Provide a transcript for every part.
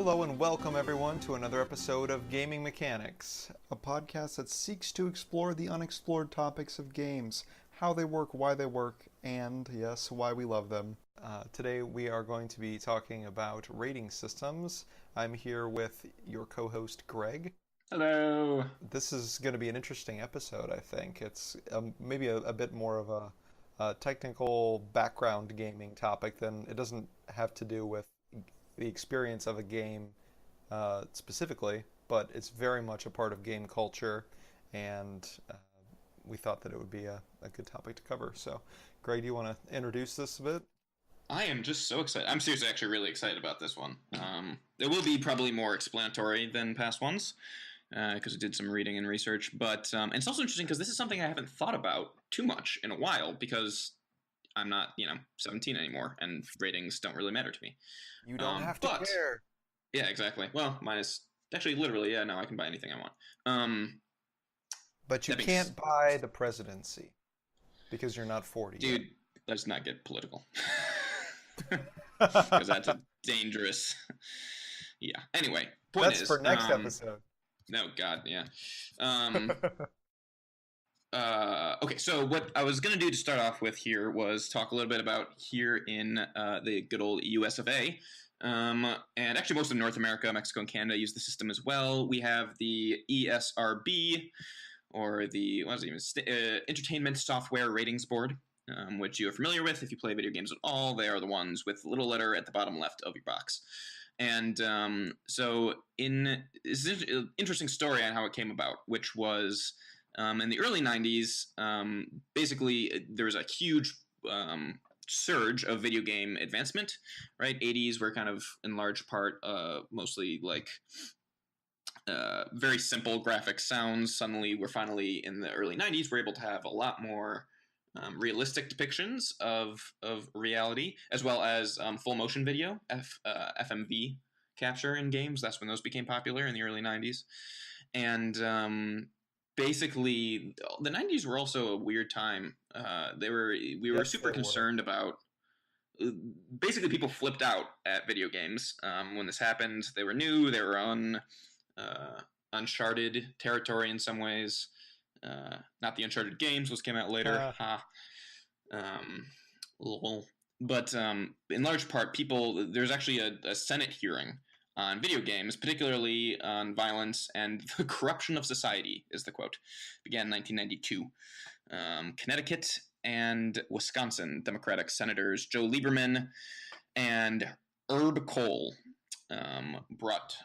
Hello and welcome everyone to another episode of Gaming Mechanics, a podcast that seeks to explore the unexplored topics of games, how they work, why they work, and, yes, why we love them. Today we are going to be talking about rating systems. I'm here with your co-host Greg. Hello. This is going to be an interesting episode, I think. It's maybe a bit more of a technical background gaming topic than it doesn't have to do with the experience of a game specifically, but it's very much a part of game culture, and we thought that it would be a good topic to cover. So, Greg, do you want to introduce this a bit? I am just so excited. I'm seriously actually really excited about this one. It will be probably more explanatory than past ones, because I did some reading and research, but and it's also interesting because this is something I haven't thought about too much in a while, because I'm not, 17 anymore, and ratings don't really matter to me. You don't have to care. Yeah, exactly. Well, mine is actually literally, no, I can buy anything I want. But you can't buy the presidency because you're not 40 Dude, yet. Let's not get political. Because that's a dangerous... Yeah. Anyway, That's for next episode. No, God, yeah. Okay, so what I was going to do to start off with here was talk a little bit about here in the good old US of A. And actually most of North America, Mexico, and Canada use the system as well. We have the ESRB, or the Entertainment Software Ratings Board, which you are familiar with if you play video games at all. They are the ones with the little letter at the bottom left of your box. And so it's an interesting story on how it came about, which was in the early 90s, basically there was a huge surge of video game advancement, right? 80s were kind of in large part mostly like very simple graphic sounds. Suddenly we're finally in the early 90s, we're able to have a lot more realistic depictions of reality, as well as full motion video, FMV capture in games. That's when those became popular in the early 90s. And basically, the 90s were also a weird time. We were super concerned about. Basically, people flipped out at video games when this happened. They were new. They were on uncharted territory in some ways. Not the Uncharted games; those came out later. Lol. But in large part, there's actually a Senate hearing on video games, particularly on violence and the corruption of society, is the quote. Began in 1992. Connecticut and Wisconsin Democratic Senators Joe Lieberman and Herb Kohl brought...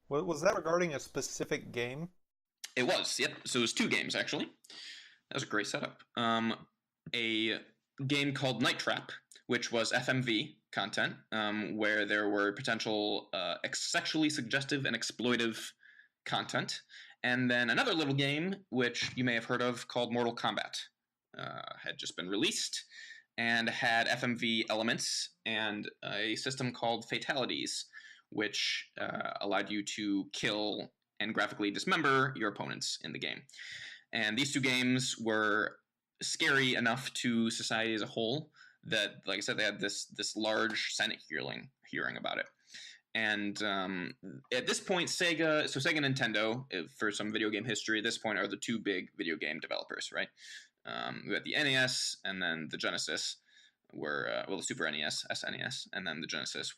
Was that regarding a specific game? It was, yep. So it was two games, actually. That was a great setup. A game called Night Trap, which was FMV content, where there were potential sexually suggestive and exploitive content. And then another little game, which you may have heard of, called Mortal Kombat, had just been released and had FMV elements and a system called Fatalities, which allowed you to kill and graphically dismember your opponents in the game. And these two games were scary enough to society as a whole that, like I said, they had this large Senate hearing about it. And at this point, Sega and Nintendo, for some video game history, at this point are the two big video game developers, right? We had the NES and then the Genesis were, the Super NES, SNES, and then the Genesis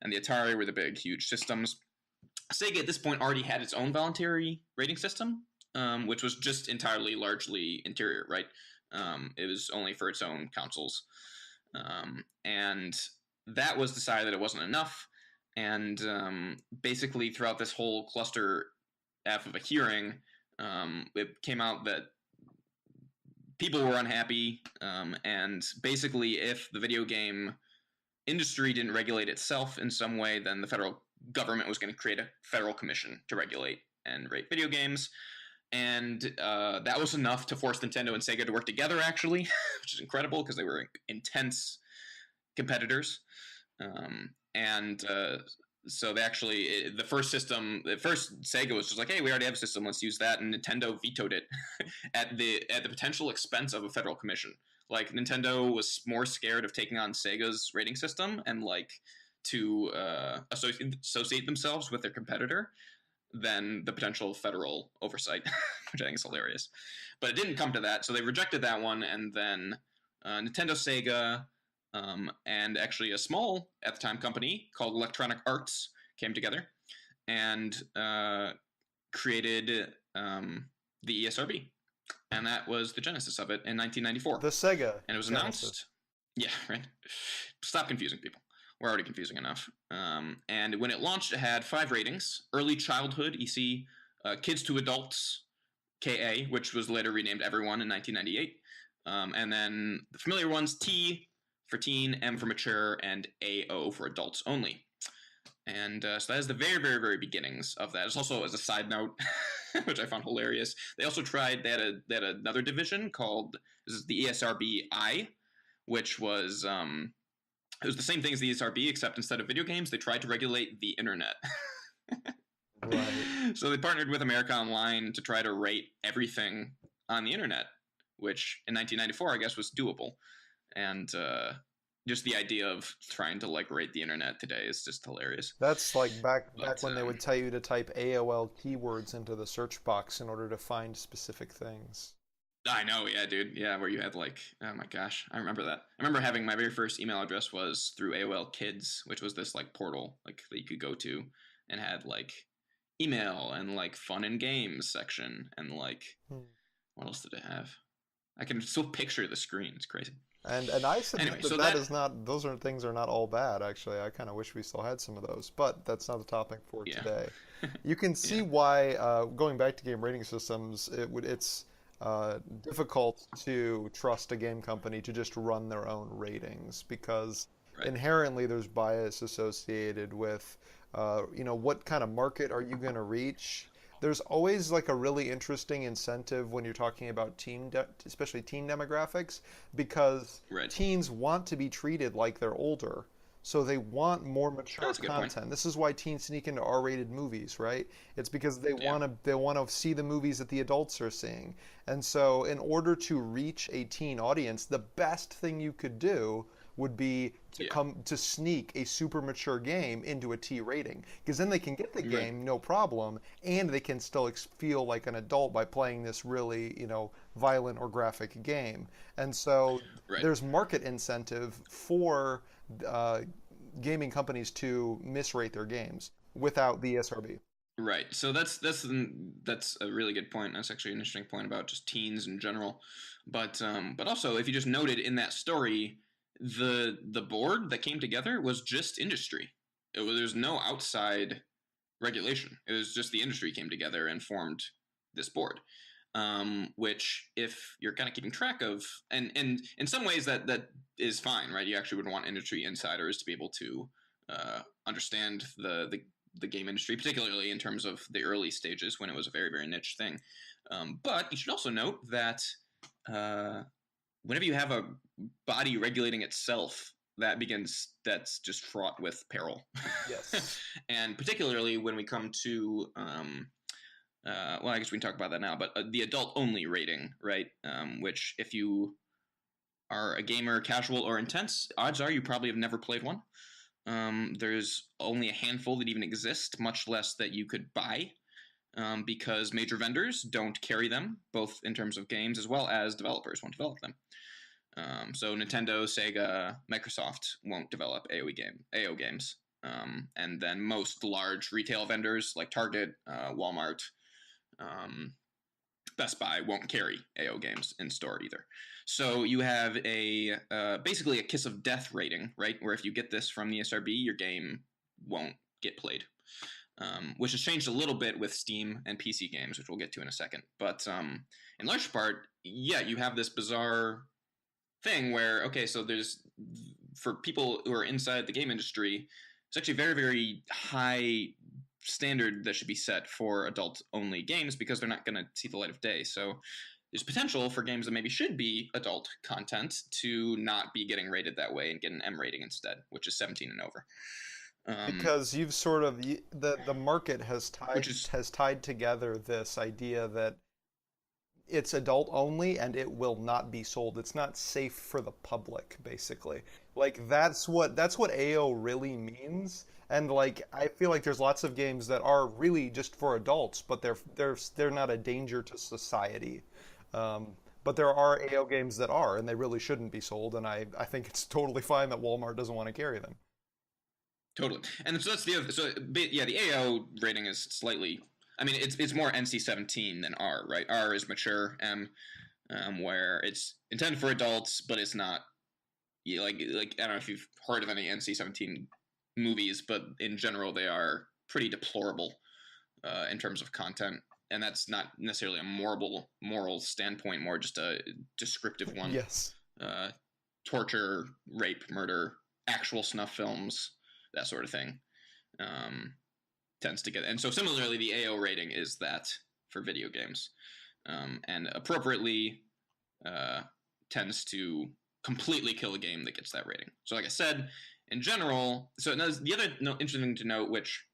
and the Atari were the big, huge systems. Sega at this point already had its own voluntary rating system, which was just entirely largely interior, right? It was only for its own consoles. And that was decided that it wasn't enough. And basically throughout this whole cluster F of a hearing, it came out that people were unhappy. And basically if the video game industry didn't regulate itself in some way, then the federal government was going to create a federal commission to regulate and rate video games. And that was enough to force Nintendo and Sega to work together, actually, which is incredible because they were intense competitors. So they actually, the first Sega was just like, hey, we already have a system, let's use that. And Nintendo vetoed it at the potential expense of a federal commission. Like, Nintendo was more scared of taking on Sega's rating system and, like, to associate themselves with their competitor than the potential federal oversight, which I think is hilarious. But it didn't come to that, so they rejected that one, and then Nintendo, Sega, and actually a small, at the time, company called Electronic Arts came together and created the ESRB. And that was the genesis of it in 1994. The Sega and it was Genesis. announced. Yeah, right. Stop confusing people. We're already confusing enough. And when it launched, it had 5 ratings: early childhood, EC; kids to adults, KA, which was later renamed Everyone in 1998. And then the familiar ones: T for teen, M for mature, and AO for adults only. And so that is the very, very, very beginnings of that. It's also, as a side note, which I found hilarious, they also tried, they had another division called, this is the ESRB-I, which was, it was the same thing as the ESRB, except instead of video games, they tried to regulate the internet. Right. So they partnered with America Online to try to rate everything on the internet, which in 1994, I guess, was doable. And just the idea of trying to like rate the internet today is just hilarious. That's like back when they would tell you to type AOL keywords into the search box in order to find specific things. I know, yeah, dude. Yeah, where you had like, oh my gosh, I remember that. I remember having my very first email address was through AOL Kids, which was this like portal like that you could go to and had like email and like fun and games section and like what else did it have? I can still picture the screen. It's crazy. And I submit Anyway, so that is not, those are things are not all bad, actually. I kind of wish we still had some of those, but that's not the topic for today. You can see why, going back to game rating systems, it's difficult to trust a game company to just run their own ratings, because inherently there's bias associated with, what kind of market are you going to reach? There's always like a really interesting incentive when you're talking about especially teen demographics, because teens want to be treated like they're older. So they want more mature content. This is why teens sneak into R-rated movies, right? It's because they want to see the movies that the adults are seeing. And so in order to reach a teen audience, the best thing you could do would be to sneak a super mature game into a T rating, because then they can get the game no problem, and they can still feel like an adult by playing this really violent or graphic game. And so there's market incentive for gaming companies to misrate their games without the ESRB. Right. So that's a really good point. That's actually an interesting point about just teens in general. But also, if you just noted in that story, the board that came together was just industry. There's no outside regulation. It was just the industry came together and formed this board. Which, if you're kind of keeping track of, and in some ways that is fine, right? You actually would want industry insiders to be able to understand the game industry, particularly in terms of the early stages when it was a very, very niche thing. But you should also note that whenever you have a body regulating itself, that's just fraught with peril. Yes. And particularly when we come to well, I guess we can talk about that now, but the adult-only rating, right? Which, if you are a gamer, casual or intense, odds are you probably have never played one. There's only a handful that even exist, much less that you could buy, because major vendors don't carry them, both in terms of games as well as developers won't develop them. So Nintendo, Sega, Microsoft won't develop AO games. And then most large retail vendors like Target, Walmart, Best Buy won't carry AO games in store either. So you have basically a kiss of death rating, right? Where if you get this from the SRB, your game won't get played. Which has changed a little bit with Steam and PC games, which we'll get to in a second. But in large part, you have this bizarre thing where, okay, so for people who are inside the game industry, it's actually very, very high standard that should be set for adult-only games, because they're not going to see the light of day. So there's potential for games that maybe should be adult content to not be getting rated that way and get an M rating instead, which is 17 and over. Because you've sort of the market has tied together this idea that it's adult only and it will not be sold. It's not safe for the public, basically. Like that's what AO really means. And like I feel like there's lots of games that are really just for adults, but they're not a danger to society. But there are AO games that are, and they really shouldn't be sold. And I think it's totally fine that Walmart doesn't want to carry them. Totally. And so that's the other. So yeah, the AO rating is slightly. I mean, it's more NC-17 than R, right? R is mature M, where it's intended for adults, but it's not. Yeah, like I don't know if you've heard of any NC-17 movies, but in general, they are pretty deplorable in terms of content, and that's not necessarily a moral standpoint, more just a descriptive one. Yes. Uh, Torture, rape, murder, actual snuff films, that sort of thing. Tends to get, and so similarly, the AO rating is that for video games, and appropriately tends to completely kill a game that gets that rating. So, like I said, in general, so the other interesting thing to note, which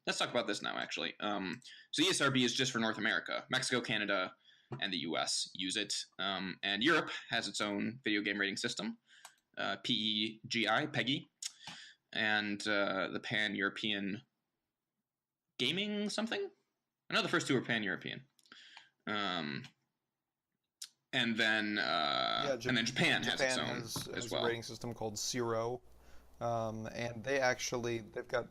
let's talk about this now. Actually, so ESRB is just for North America, Mexico, Canada, and the U.S. use it, and Europe has its own video game rating system, PEGI, and the Pan-European Gaming something. I know the first two are Pan-European. And then Japan has its own as well. A rating system called Zero, and they've got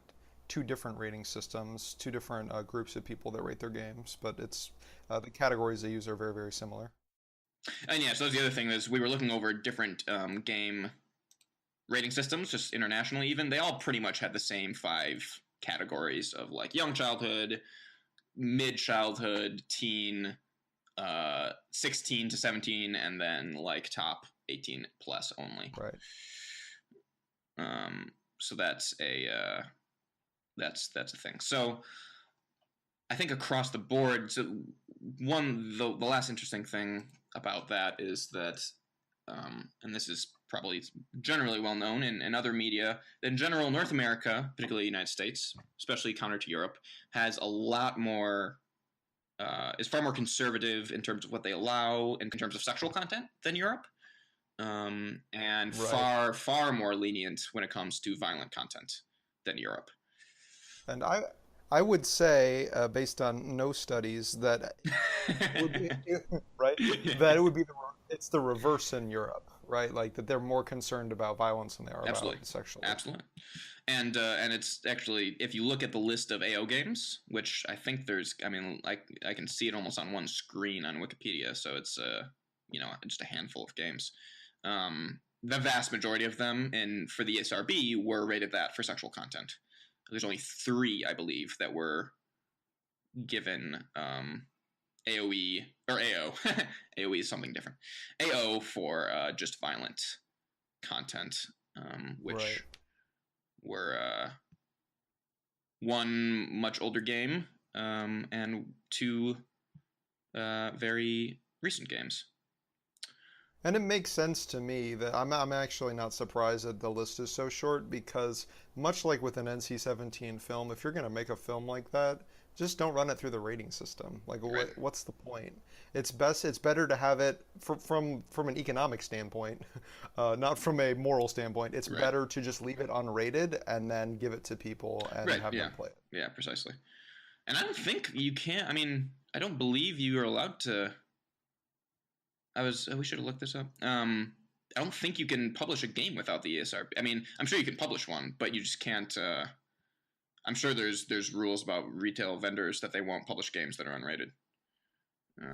two different rating systems, two different groups of people that rate their games, but it's the categories they use are very, very similar. And yeah, so that's the other thing is we were looking over different game rating systems, just internationally even. They all pretty much had the same 5 categories of like young childhood, mid childhood, teen, 16 to 17, and then like top 18 plus only. Right. So that's a thing. So I think across the board, so the last interesting thing about that is that, and this is probably generally well known in other media, that in general, North America, particularly the United States, especially counter to Europe, has a lot more, is far more conservative in terms of what they allow in terms of sexual content than Europe, and right. far more lenient when it comes to violent content than Europe. And I would say, based on no studies, that would be, right, that it would be it's the reverse in Europe, right? Like that they're more concerned about violence than they are Absolutely. about sexual. Absolutely. And it's actually, if you look at the list of AO games, which I think I mean, I can see it almost on one screen on Wikipedia, so it's just a handful of games. The vast majority of them, and for the ESRB, were rated that for sexual content. There's only 3, I believe, that were given AOE or AO. AOE is something different. AO for just violent content, which Right. were one much older game and 2 very recent games. And it makes sense to me that I'm actually not surprised that the list is so short because much like with an NC-17 film, if you're going to make a film like that, just don't run it through the rating system. Like Right. what's the point? It's better to have it from an economic standpoint, not from a moral standpoint. It's Right. better to just leave it unrated and then give it to people and Right. have Yeah. them play it. Yeah. Precisely. And I don't think you can. I mean, I don't believe you are allowed to. We should have looked this up. I don't think you can publish a game without the ESRB. I mean, I'm sure you can publish one, but you just can't. I'm sure there's rules about retail vendors that they won't publish games that are unrated.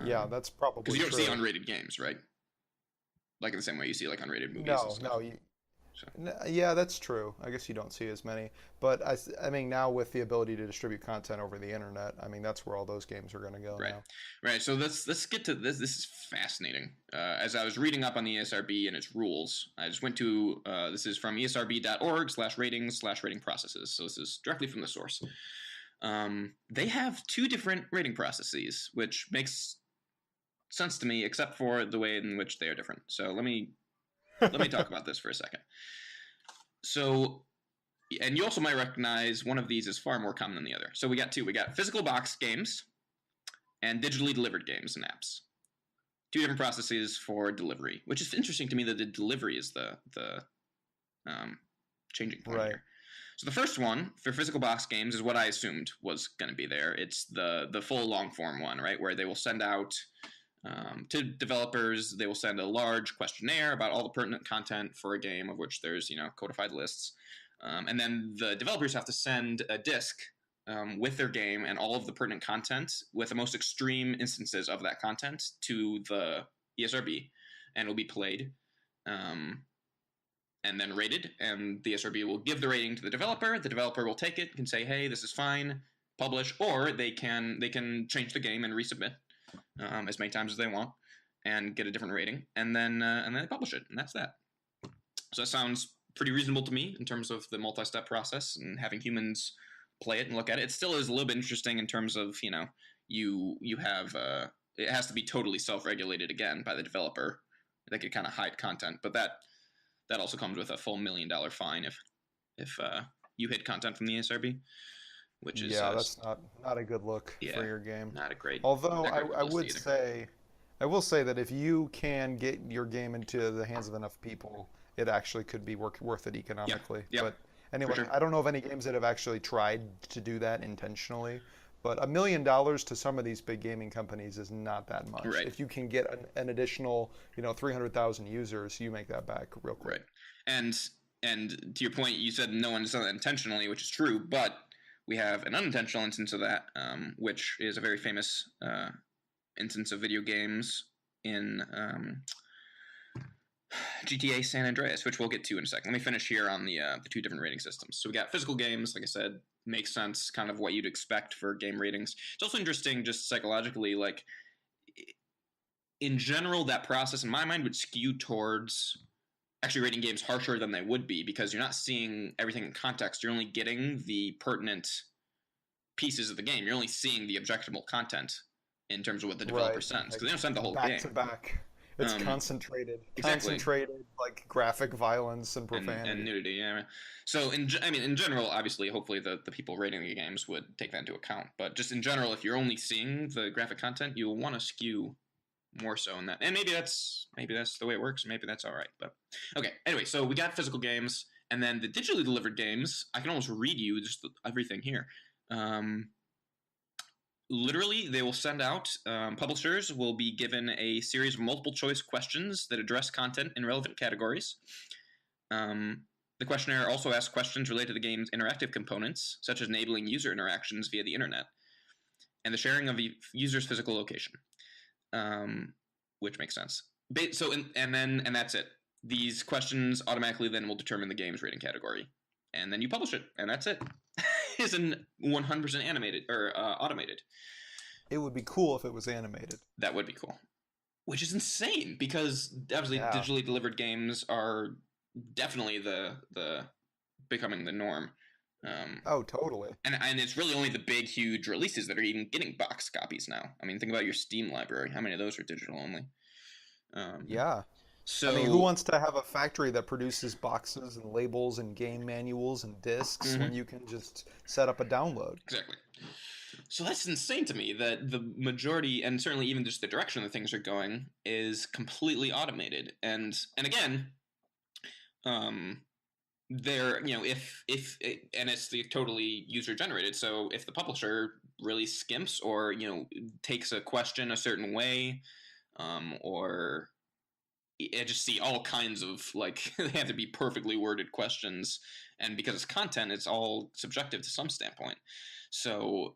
Yeah, that's Because probably you don't true. see unrated games, right? Like in the same way you see like unrated movies and No, stuff. no, So Yeah, that's true. I guess you don't see as many, but I mean, now with the ability to distribute content over the internet, I mean, that's where all those games are going to go right, now. right. So let's get to this. This is fascinating. As I was reading up on the ESRB and its rules, I just went to this is from esrb.org/ratings/rating processes. So this is directly from the source. They have 2 different rating processes, which makes sense to me, except for the way in which they are different. So let me talk about this for a second. So, and you also might recognize one of these is far more common than the other. So we got 2. We got physical box games and digitally delivered games and apps. Two different processes for delivery, which is interesting to me that the delivery is the changing point Right. here. So the first one for physical box games is what I assumed was going to be there. It's the full long form one, right, where they will send out to developers. They will send a large questionnaire about all the pertinent content for a game, of which there's codified lists, and then the developers have to send a disk with their game and all of the pertinent content with the most extreme instances of that content to the ESRB, and it'll be played. And then rated, and the SRB will give the rating to the developer. The developer will take it, can say, "Hey, this is fine," publish, or they can change the game and resubmit as many times as they want and get a different rating, and then they publish it, and that's that. So that sounds pretty reasonable to me in terms of the multi-step process and having humans play it and look at it. It still is a little bit interesting in terms of you have it has to be totally self-regulated again by the developer. They could kind of hide content, but that also comes with a full $1 million fine if you hid content from the ESRB, which is That's not a good look for your game. not a great. Although not great I would say, I will say that if you can get your game into the hands of enough people, it actually could be worth it economically. Yeah. But anyway, sure. I don't know of any games that have actually tried to do that intentionally. But $1 million to some of these big gaming companies is not that much. Right. If you can get an additional, 300,000 users, you make that back real quick. Right. And to your point, you said no one does that intentionally, which is true. But we have an unintentional instance of that, which is a very famous instance of video games in GTA San Andreas, which we'll get to in a second. Let me finish here on the two different rating systems. So we got physical games, like I said, makes sense, kind of what you'd expect for game ratings. It's also interesting just psychologically, like in general, that process in my mind would skew towards actually rating games harsher than they would be, because you're not seeing everything in context. You're only getting the pertinent pieces of the game. You're only seeing the objectionable content in terms of what the developer sends, because they don't send the whole game. Back to back. It's concentrated, exactly. like graphic violence and profanity and nudity. Yeah. So in general, obviously, hopefully the people rating the games would take that into account. But just in general, if you're only seeing the graphic content, you'll want to skew more so in that. And maybe that's the way it works. Maybe that's all right. But okay. Anyway, so we got physical games, and then the digitally delivered games. I can almost read you just everything here. Literally, they will send out, publishers will be given a series of multiple choice questions that address content in relevant categories. The questionnaire also asks questions related to the game's interactive components, such as enabling user interactions via the internet, and the sharing of the user's physical location, which makes sense. So, and that's it. These questions automatically then will determine the game's rating category, and then you publish it, and that's it. Isn't 100% animated or automated. It would be cool if it was animated. That would be cool. Which is insane, because obviously digitally delivered games are definitely the becoming the norm. Oh, totally. And it's really only the big, huge releases that are even getting box copies now. I mean, think about your Steam library. How many of those are digital only? Yeah. So, I mean, who wants to have a factory that produces boxes and labels and game manuals and discs when you can just set up a download? Exactly. So that's insane to me that the majority, and certainly even just the direction that things are going, is completely automated. And again, there, if and it's the totally user generated. So if the publisher really skimps or takes a question a certain way, or I just see all kinds of they have to be perfectly worded questions, and because it's content, it's all subjective to some standpoint. So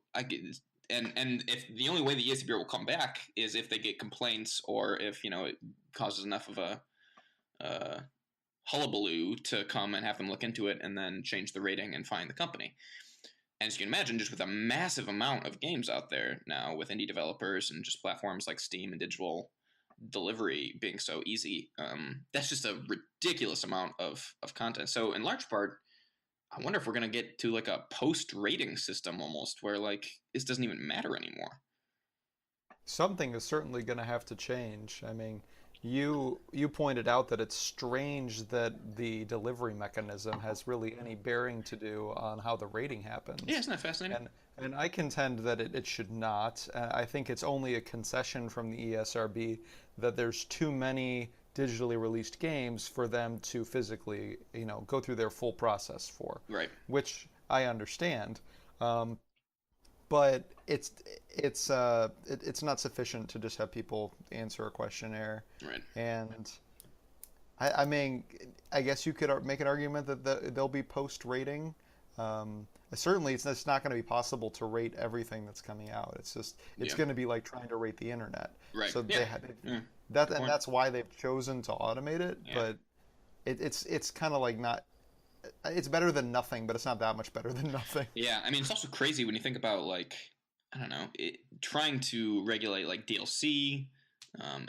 and if the only way the ESC Bureau will come back is if they get complaints, or if it causes enough of a hullabaloo to come and have them look into it and then change the rating and fine the company. And as you can imagine, just with a massive amount of games out there now with indie developers and just platforms like Steam and digital delivery being so easy, that's just a ridiculous amount of content. So in large part, I wonder if we're going to get to a post-rating system almost, where this doesn't even matter anymore. Something is certainly going to have to change. I mean, You pointed out that it's strange that the delivery mechanism has really any bearing to do on how the rating Yeah, happens. isn't that fascinating? And I contend that it should not. I think it's only a concession from the ESRB that there's too many digitally released games for them to physically, go through their full process for, Right, which I understand. Um, but it's not sufficient to just have people answer a questionnaire. right. And I mean, I guess you could make an argument that they'll be post rating. Certainly, it's not going to be possible to rate everything that's coming out. It's Yeah, going to be like trying to rate the internet. right. So Yeah, yeah. Good and point. that's why they've chosen to automate it. Yeah. But it's kind of like not. It's better than nothing, but it's not that much better than nothing. Yeah, I mean, it's also crazy when you think about like I don't know, trying to regulate like DLC,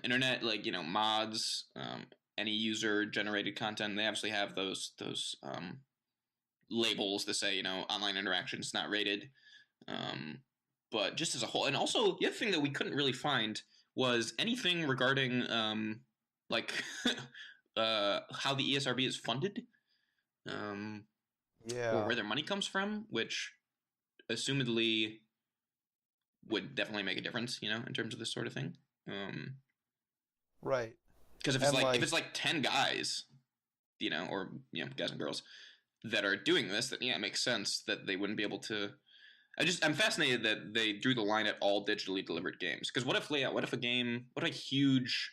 internet, like mods, any user generated content. They obviously have those labels that say online interactions not rated. Um, but just as a whole, and also the other thing that we couldn't really find was anything regarding like how the ESRB is funded. Um, or Yeah, where their money comes from, which assumedly would definitely make a difference, in terms of this sort of thing. right. Because if it's And like like, 10 guys, or guys and girls that are doing this, then yeah, it makes sense that they wouldn't be able to. I'm fascinated that they drew the line at all digitally delivered games. Because what if a huge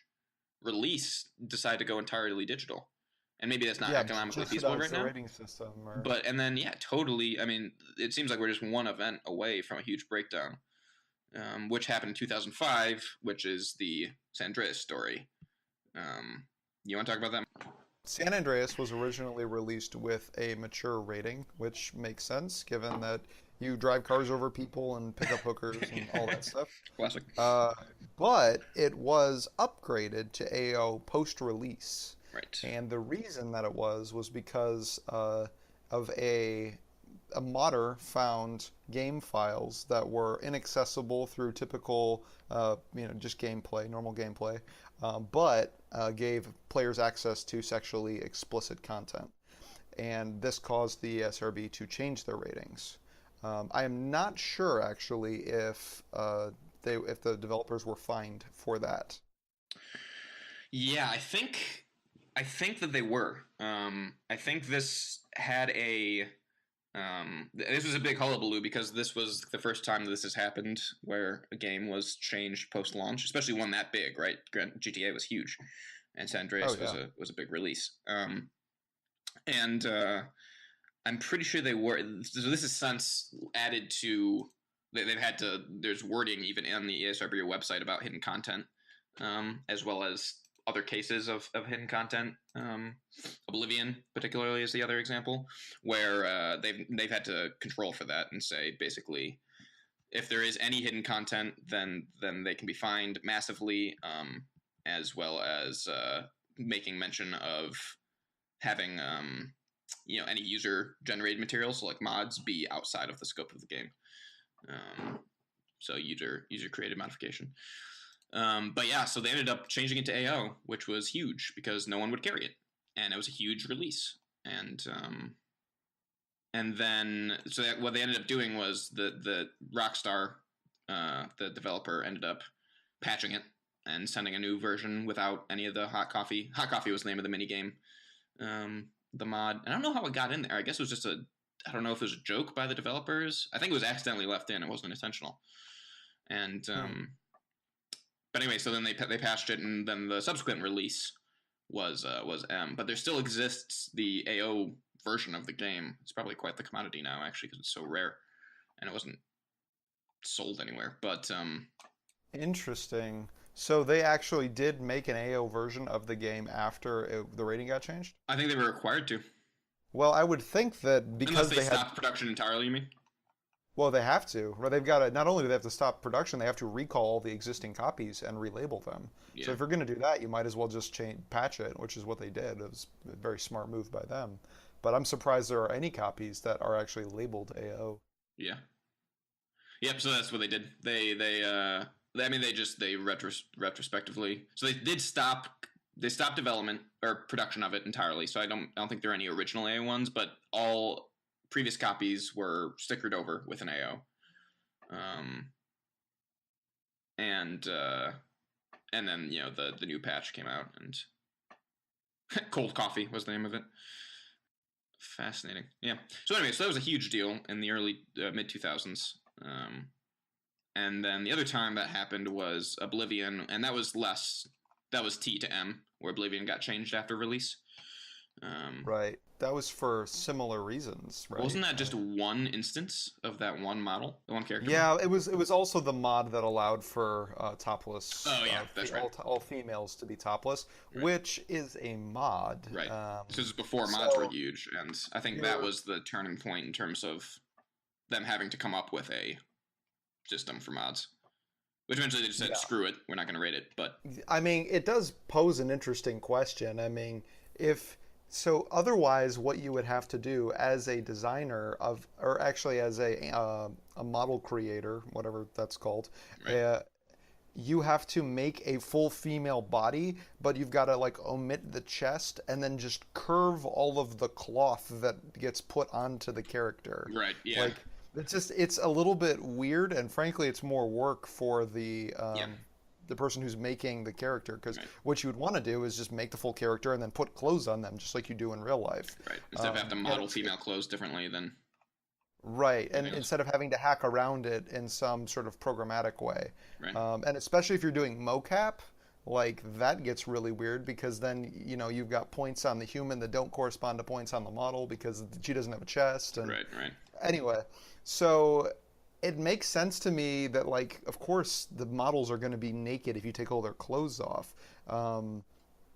release decide to go entirely digital, and maybe that's not yeah, economically feasible jeopardize right the now. rating system or But and then yeah, totally. I mean, it seems like we're just one event away from a huge breakdown, which happened in 2005, which is the San Andreas story. You want to talk about that? San Andreas was originally released with a mature rating, which makes sense given that you drive cars over people and pick up hookers and all that stuff. Classic. Uh, but it was upgraded to AO post-release. Right. And the reason that it was because of a modder found game files that were inaccessible through typical, just gameplay, normal gameplay, but gave players access to sexually explicit content. And this caused the SRB to change their ratings. I am not sure actually if the developers were fined for that. Yeah, I think that they were. I think this had a this was a big hullabaloo because this was the first time that this has happened where a game was changed post launch, especially one that big, right? GTA was huge, and San Oh Andreas was yeah. a big release. And I'm pretty sure they were. So this is since added to. They've had to. There's wording even on the ESRB website about hidden content, as well as other cases of hidden content. Oblivion, particularly, is the other example where they've had to control for that and say basically if there is any hidden content, then they can be fined massively, as well as making mention of having any user generated materials, so like mods, be outside of the scope of the game. Um, so user created modification. But yeah, so they ended up changing it to AO, which was huge because no one would carry it, and it was a huge release. And then what they ended up doing was the Rockstar, the developer, ended up patching it and sending a new version without any of the hot coffee. Hot coffee was the name of the mini game. The mod. I don't know how it got in there. I guess it was just I don't know if it was a joke by the developers. I think it was accidentally left in. It wasn't intentional. And Hmm. but anyway, so then they patched it, and then the subsequent release was M. But there still exists the AO version of the game. It's probably quite the commodity now, actually, because it's so rare, and it wasn't sold anywhere. But Interesting. So they actually did make an AO version of the game after the rating got changed? I think they were required to, Well, I would think that unless because they they had, stopped production entirely. You mean? well, they have to, right? They've got to, not only do they have to stop production, they have to recall all the existing copies and relabel them. So Yeah. if you're going to do that, you might as well just patch it, which is what they did. It was a very smart move by them. But I'm surprised there are any copies that are actually labeled AO. Yeah. Yep. So that's what they did. I mean, they retrospectively. So they did stop they stopped development or production of it entirely. So I don't think there are any original AO ones, but all previous copies were stickered over with an AO. And then the new patch came out, and Cold Coffee was the name of it. Fascinating. Yeah. So anyway, so that was a huge deal in the early mid 2000s. And then the other time that happened was Oblivion, and that was less. That was T to M, where Oblivion got changed after release. Right. That was for similar reasons, right? Wasn't that just one instance of that one model, the one character model? Yeah, it was also the mod that allowed for topless, Oh yeah, that's right. all females to be topless, Right. which is a mod. Right. This is before mods were So huge, and I think that you're was the turning point in terms of them having to come up with a system for mods. Which eventually they just said, yeah. "Screw it, we're not going to rate it." But I mean, it does pose an interesting question. I mean, if so, otherwise, what you would have to do as a designer of, or actually as a model creator, whatever that's called, right, uh, you have to make a full female body, but you've got to like omit the chest and then just curve all of the cloth that gets put onto the character. right, yeah, Like it's a little bit weird, and frankly, it's more work for yeah, the person who's making the character, because right, what you would want to do is just make the full character and then put clothes on them, just like you do in real life. right. Instead of having to And model it's female clothes differently than right, and anything else. instead of having to hack around it in some sort of programmatic way, Right, and especially if you're doing mocap, like that gets really weird because then you've got points on the human that don't correspond to points on the model because she doesn't have a chest. And right, right, anyway, so it makes sense to me that, like, of course the models are going to be naked if you take all their clothes off.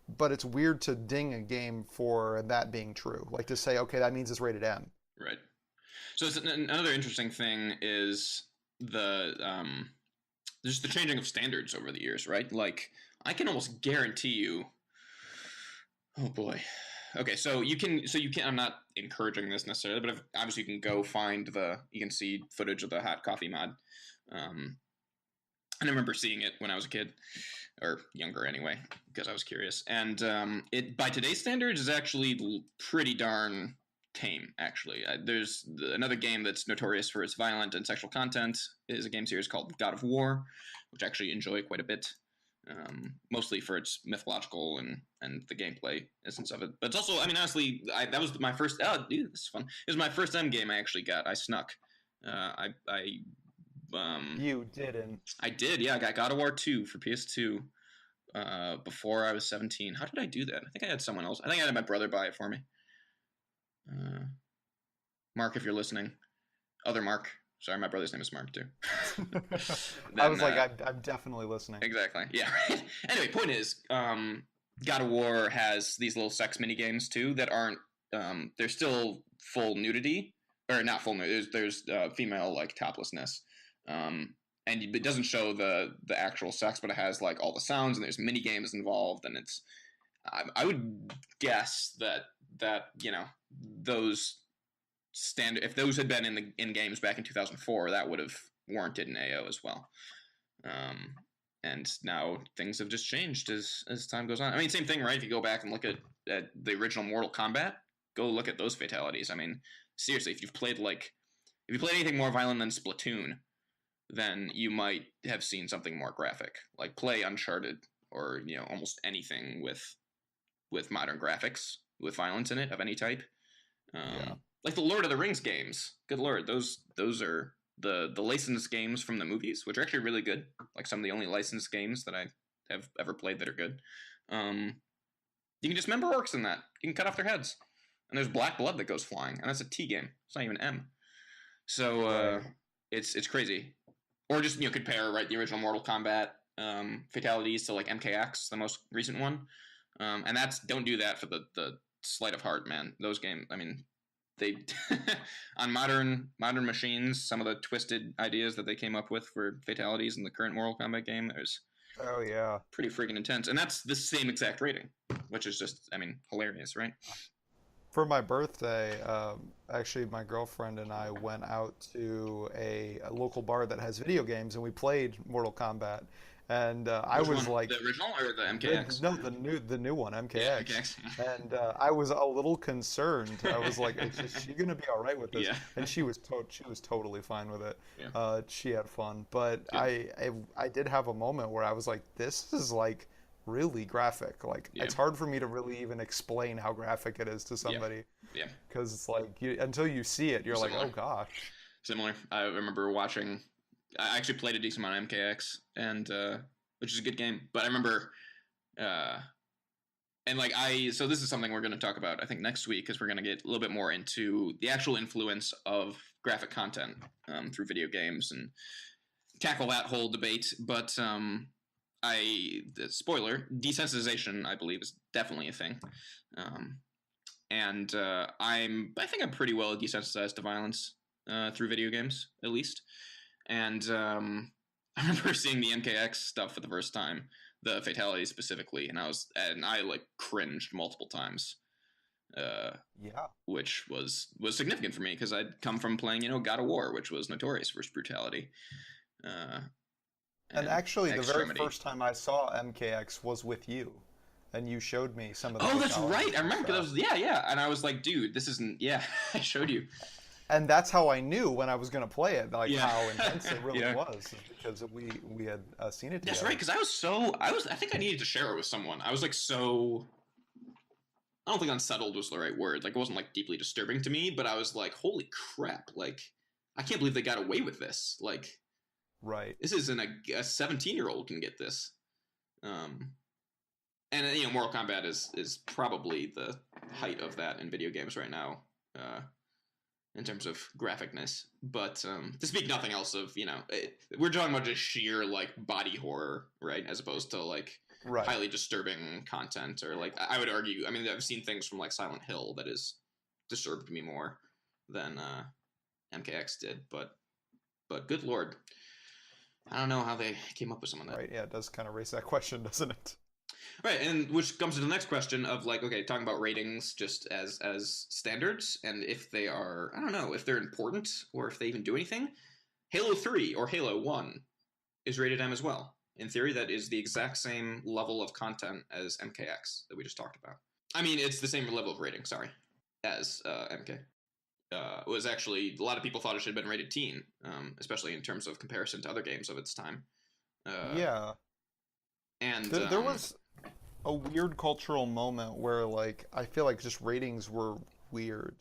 But it's weird to ding a game for that being true, like to say, okay, that means it's rated M. right. So another interesting thing is just the changing of standards over the years, right? Like I can almost guarantee you. Oh boy. Okay, so you can. I'm not encouraging this necessarily, but obviously you can go find you can see footage of the hot coffee mod. Um, and I remember seeing it when I was a kid, or younger anyway, because I was curious. And it by today's standards is actually pretty darn tame. Actually, there's another game that's notorious for its violent and sexual content is a game series called God of War, which I actually enjoy quite a bit. Mostly for its mythological and the gameplay essence of it. But it's also, I mean, honestly, that was my first. Oh, dude, this is fun. It was my first M game I actually got. I snuck. Um, You didn't. I did. Yeah, I got God of War 2 for PS2 before I was 17. How did I do that? I think I had someone else. I think I had my brother buy it for me. Uh, Mark, if you're listening, other Mark. Sorry, my brother's name is Mark too. I Then, was like, I'm definitely listening. exactly. Yeah. Anyway, point is, God of War has these little sex mini games too that aren't. They're still full nudity, or not full nudity. There's female like toplessness, and it doesn't show the actual sex, but it has like all the sounds and there's mini games involved, and it's. I would guess that those standard if those had been in games back in 2004, that would have warranted an AO as well. And now things have just changed as time goes on. I mean, same thing, right? If you go back and look at the original Mortal Kombat, go look at those fatalities. I mean, seriously, if you played anything more violent than Splatoon, then you might have seen something more graphic. Like play Uncharted or almost anything with modern graphics with violence in it of any type. Yeah. Like the Lord of the Rings games. Good lord, those are the licensed games from the movies, which are actually really good. Like some of the only licensed games that I have ever played that are good. You can dismember orcs in that. You can cut off their heads, and there's black blood that goes flying, and that's a T game. It's not even M. So Right. it's crazy. Or just compare the original Mortal Kombat fatalities to like MKX, the most recent one, and don't do that for the sleight of heart, man. Those games, I mean, they on modern machines, some of the twisted ideas that they came up with for fatalities in the current Mortal Kombat game, there's Oh yeah. pretty freaking intense, and that's the same exact rating, which is just, I mean, hilarious, right? For my birthday, actually, my girlfriend and I went out to a local bar that has video games, and we played Mortal Kombat. and I Which was one? like, The original or the MKX? no, the new one, Yeah, MKX, MKX. and I was a little concerned. I was like, is she gonna be all right with this? Yeah. And she was totally fine with it. Yeah. She had fun, but Good. I did have a moment where I was like, this is like really graphic. Like Yeah. it's hard for me to really even explain how graphic it is to Yeah. somebody Yeah. because it's like until you see it, you're like, Similar. oh gosh. Similar. I remember watching. I actually played a decent amount of MKX, and which is a good game. But I remember, uh, and like so this is something we're going to talk about. I think next week, because we're going to get a little bit more into the actual influence of graphic content through video games and tackle that whole debate. But the spoiler desensitization, I believe, is definitely a thing. Um, and I think I'm pretty well desensitized to violence through video games, at least. And I remember seeing the MKX stuff for the first time, the fatalities specifically, and I like cringed multiple times, uh, Yeah. which was significant for me because I'd come from playing God of War, which was notorious for its brutality uh, And and actually, the very extremity. first time I saw MKX was with you, and you showed me some of the Oh, that's right. fatalities I and remember because I stuff. was yeah, and I was like, dude, this isn't yeah. I showed you. And that's how I knew when I was going to play it, like Yeah, how intense it really yeah. was, is because we had seen it That's right. together. Because I think I needed to share it with someone. I was like so I don't think unsettled was the right word. Like it wasn't like deeply disturbing to me, but I was like, holy crap! Like I can't believe they got away with this. Like Right. this isn't a 17-year-old can get this. Um, and Mortal Kombat is probably the height of that in video games right now. In terms of graphicness, but to speak nothing else of we're talking about just sheer like body horror, right? As opposed to like Right. highly disturbing content, or like I would argue. I mean, I've seen things from like Silent Hill that has disturbed me more than MKX did, but good lord, I don't know how they came up with some of that. Right. Yeah, it does kind of raise that question, doesn't it? Right, and which comes to the next question of like, okay, talking about ratings just as standards, and if they are, I don't know, if they're important or if they even do anything. Halo 3 or Halo 1 is rated M as well. In theory, that is the exact same level of content as MKX that we just talked about. I mean, it's the same level of rating, sorry, as MK. It was actually, a lot of people thought it should have been rated teen, especially in terms of comparison to other games of its time. Uh, Yeah. and There was a weird cultural moment where like I feel like just ratings were weird.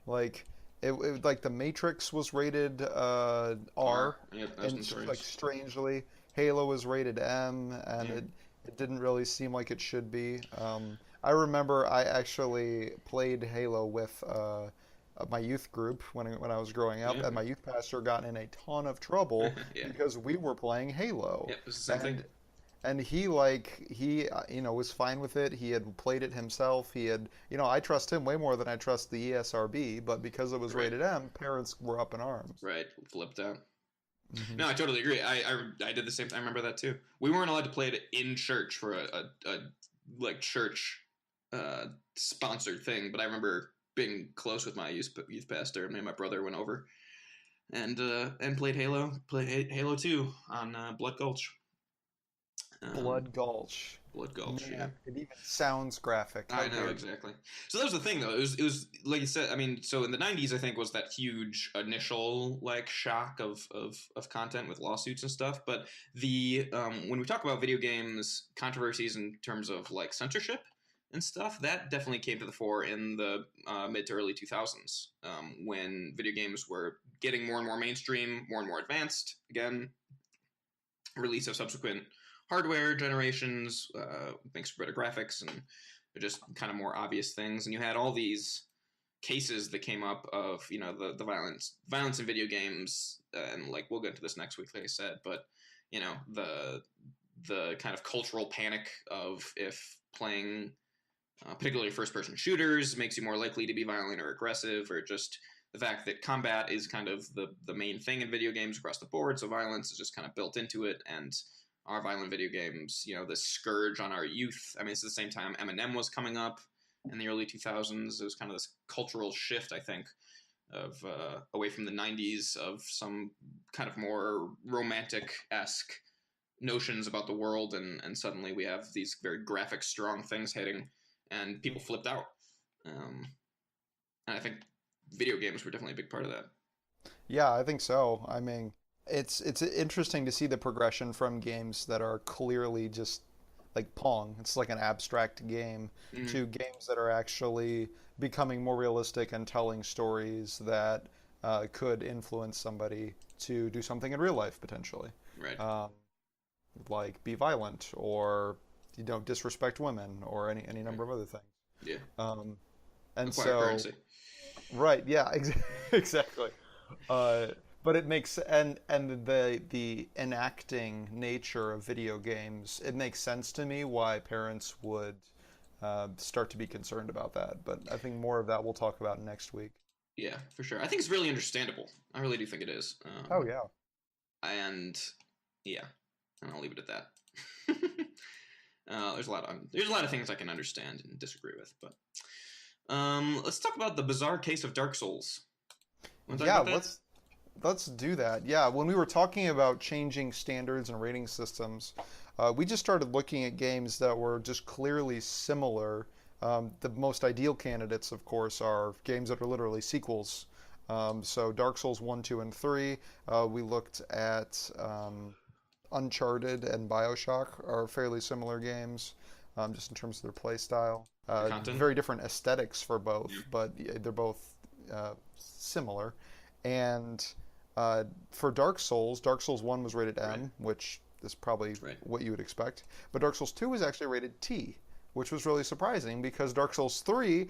Like like the Matrix was rated R, R, yeah, that was and like notorious. strangely Halo was rated M, and Yeah. it didn't really seem like it should be. I remember I actually played Halo with my youth group when I was growing up, Yeah, and my youth pastor got in a ton of trouble yeah, because we were playing Halo, yeah. It was the same thing. and he was fine with it. He had played it himself. He had, I trust him way more than I trust the ESRB, but because it was Right, rated M, parents were up in arms. right. Flipped out. Hmm. No, I totally agree. I did the same thing. I remember that too. We weren't allowed to play it in church for a like church uh, sponsored thing, but I remember being close with my youth pastor, and me and my brother went over and played Halo 2 on Blood Gulch. Um, Blood Gulch. Blood Gulch, yeah. Man, it even sounds graphic. How I know dare exactly. So that was the thing, though. It was like you said. I mean, so in the '90s, I think was that huge initial like shock of content with lawsuits and stuff. But the when we talk about video games controversies in terms of like censorship and stuff, that definitely came to the fore in the mid to early 2000s when video games were getting more and more mainstream, more and more advanced. Again, release of subsequent hardware generations, thanks to better graphics and just kind of more obvious things. And you had all these cases that came up of the violence in video games, and like we'll get into this next week, like I said. But the kind of cultural panic of if playing particularly first person shooters makes you more likely to be violent or aggressive, or just the fact that combat is kind of the main thing in video games across the board, so violence is just kind of built into it. And our violent video games, this scourge on our youth. I mean, it's at the same time Eminem was coming up in the early 2000s. It was kind of this cultural shift, I think, of away from the 90s of some kind of more romantic-esque notions about the world, and suddenly we have these very graphic, strong things hitting, and people flipped out. And I think video games were definitely a big part of that. Yeah, I think so. I mean, it's interesting to see the progression from games that are clearly just like Pong. It's like an abstract game Mm-hmm. to games that are actually becoming more realistic and telling stories that could influence somebody to do something in real life potentially, Right. um, like be violent or disrespect women or any Right. number of other things. Yeah. Um, and Acquire so, currency. right, yeah, exactly. Uh, but it makes and the enacting nature of video games, it makes sense to me why parents would start to be concerned about that. But I think more of that we'll talk about next week. Yeah, for sure. I think it's really understandable. I really do think it is. Oh yeah. And yeah, and I'll leave it at that. There's a lot of things I can understand and disagree with, but let's talk about the bizarre case of Dark Souls. Want to talk Yeah, about that? let's do that. Yeah, when we were talking about changing standards and rating systems, we just started looking at games that were just clearly similar. The most ideal candidates, of course, are games that are literally sequels. So Dark Souls 1, 2, and 3. We looked at Uncharted and BioShock are fairly similar games, just in terms of their play style. The content. Very different aesthetics for both, Yeah. but yeah, they're both similar. And for Dark Souls, Dark Souls 1 was rated Right. M, which is probably Right. what you would expect. But Dark Souls 2 was actually rated T, which was really surprising because Dark Souls 3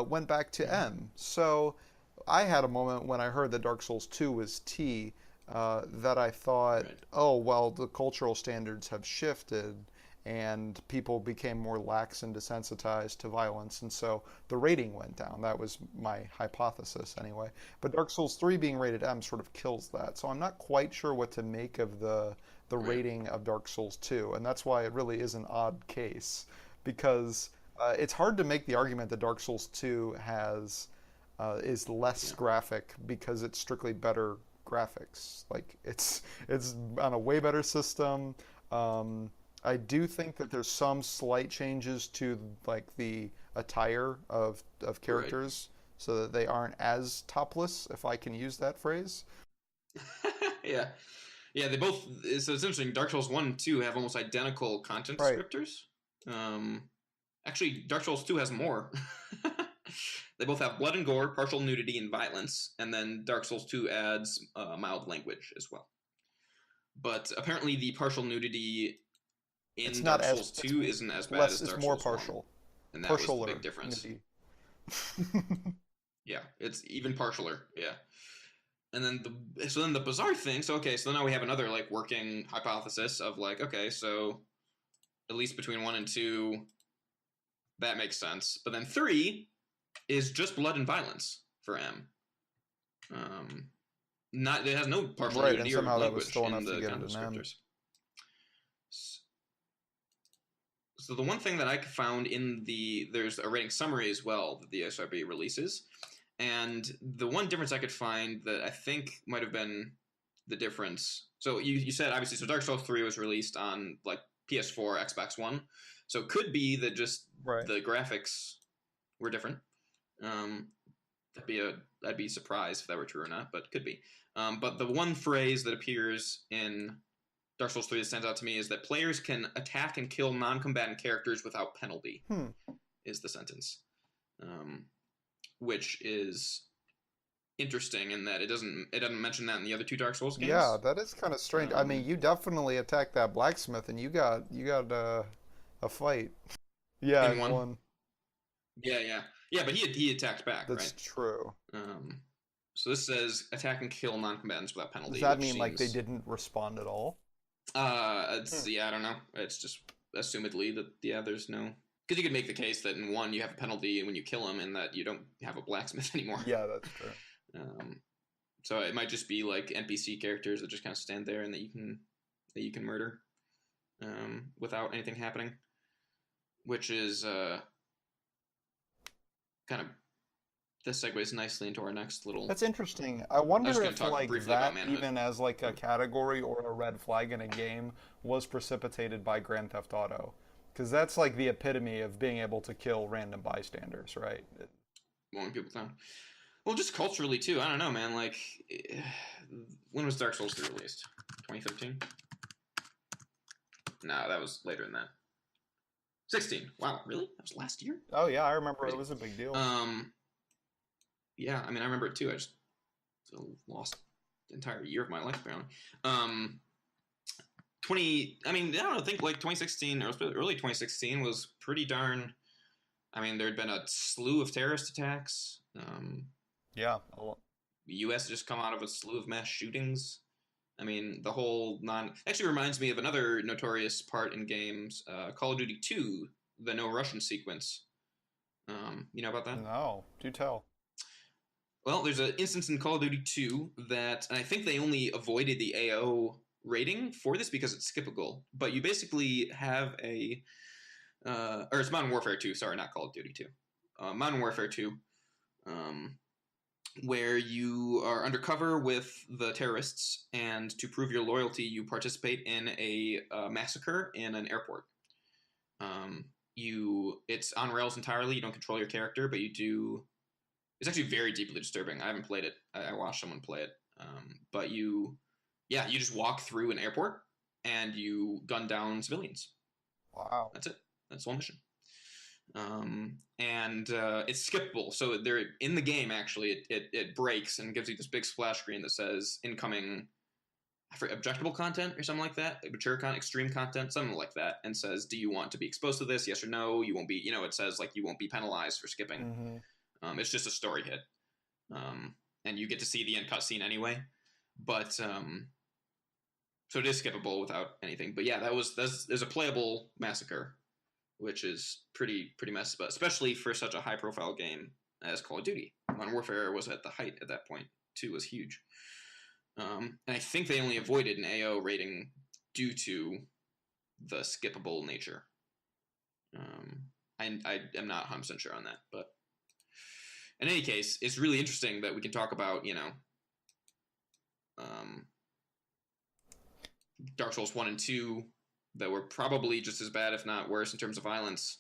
went back to Mm-hmm. M. So I had a moment when I heard that Dark Souls 2 was T that I thought, Right. oh, well, the cultural standards have shifted and people became more lax and desensitized to violence, and so the rating went down. That was my hypothesis anyway. But Dark Souls 3 being rated M sort of kills that. So I'm not quite sure what to make of the Right. rating of Dark Souls 2, and that's why it really is an odd case because it's hard to make the argument that Dark Souls 2 has is less Yeah. graphic because it's strictly better graphics. Like it's on a way better system. I do think that there's some slight changes to like the attire of Right. characters so that they aren't as topless, if I can use that phrase. Yeah. Yeah, they both. So it's interesting. Dark Souls 1 and 2 have almost identical content Right. descriptors. Um, Actually, Dark Souls 2 has more. They both have blood and gore, partial nudity, and violence, and then Dark Souls 2 adds mild language as well. But apparently, the partial nudity It's in not Dark as Souls it's 2 isn't as bad less as it's Dark more Souls 1, partial. and that was the big Partialer difference. nudity. Yeah, it's even partialer. Yeah. And then the bizarre thing. So okay, so now we have another like working hypothesis of like okay, so at least between 1 and 2, that makes sense. But then 3 is just blood and violence for M. Um, Not it has no partial Right, and nudity or somehow that was language still in enough to the get it content an M. descriptors. So the one thing that I found in there's a rating summary as well that the SRB releases, and the one difference I could find that I think might have been the difference. So you said obviously so Dark Souls 3 was released on like PS4, Xbox One, so it could be that just Right. the graphics were different. Um, I'd be surprised if that were true or not, but could be. But the one phrase that appears in Dark Souls 3 that stands out to me is that players can attack and kill non-combatant characters without penalty. Hmm. Is the sentence, um, which is interesting in that it doesn't mention that in the other two Dark Souls Yeah, games. that is kind of strange. I mean, Um, you definitely attacked that blacksmith and you got a fight. Yeah, in and one, one. yeah, but he attacked back, That's right? true. Um, so this says attack and kill non-combatants without Does penalty, that which mean like they seems didn't respond at all? it's Hmm. yeah, I don't know. It's just assumedly that yeah, there's no because you could make the case that in one you have a penalty when you kill him, and that you don't have a blacksmith anymore. Yeah, that's true. Um, so it might just be like NPC characters that just kind of stand there and that you can murder without anything happening, which is kind of this segues nicely into our next little. That's interesting. I I was wonder going to if talk like briefly about that, manhood. even as like a category or a red flag in a game, was precipitated by Grand Theft Auto, because that's like the epitome of being able to kill random bystanders, right? Mowing people down. Well, just culturally too. I don't know, man. Like, when was Dark Souls 3 released? 2013? No, that was later than that. 16. Wow, really? That was last year? Oh yeah, I remember it Crazy. was a big deal. Yeah, I mean, I remember it too. I just lost the entire year of my life, apparently. 20. I mean, I don't think like 2016 or early 2016 was pretty darn. I mean, there had been a slew of terrorist attacks. Yeah. The U.S. had just come out of a slew of mass shootings. I mean, the whole actually reminds me of another notorious part in games, Call of Duty 2, the no Russian sequence. You know about that? No, do tell. Well, there's an instance in Call of Duty 2 that, and I think they only avoided the AO rating for this because it's skippable. But you basically have or it's Modern Warfare 2, sorry, not Call of Duty 2. Modern Warfare 2, where you are undercover with the terrorists, and to prove your loyalty, you participate in a massacre in an airport. It's on rails entirely. You don't control your character, but you do. It's actually very deeply disturbing. I haven't played it. I watched someone play it. But you just walk through an airport and you gun down civilians. Wow. That's it. That's one mission. It's skippable. So they're in the game. Actually, it breaks and gives you this big splash screen that says incoming objectionable content or something like that, mature content, extreme content, something like that, and says, do you want to be exposed to this? Yes or no. You won't be. It says like you won't be penalized for skipping. Mm-hmm. It's just a story hit, and you get to see the end cutscene anyway. But so it is skippable without anything. But yeah, there's a playable massacre, which is pretty messed up, especially for such a high profile game as Call of Duty. Modern Warfare was at the height at that point. 2 was huge, and I think they only avoided an AO rating due to the skippable nature. I am not 100% sure on that, but. In any case, it's really interesting that we can talk about, Dark Souls 1 and 2 that were probably just as bad, if not worse, in terms of violence,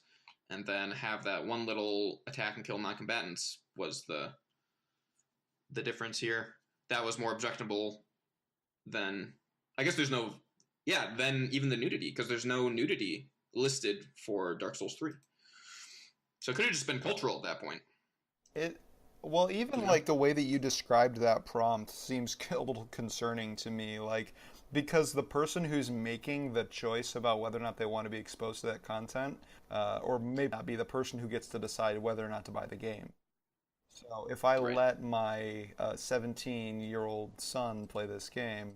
and then have that one little attack and kill non-combatants was the difference here. That was more objectionable than, I guess there's no, than even the nudity, because there's no nudity listed for Dark Souls 3. So it could have just been cultural at that point. Well, even like the way that you described that prompt seems a little concerning to me, like because the person who's making the choice about whether or not they want to be exposed to that content, or maybe not be the person who gets to decide whether or not to buy the game. So if I Right. let my 17-year-old son play this game,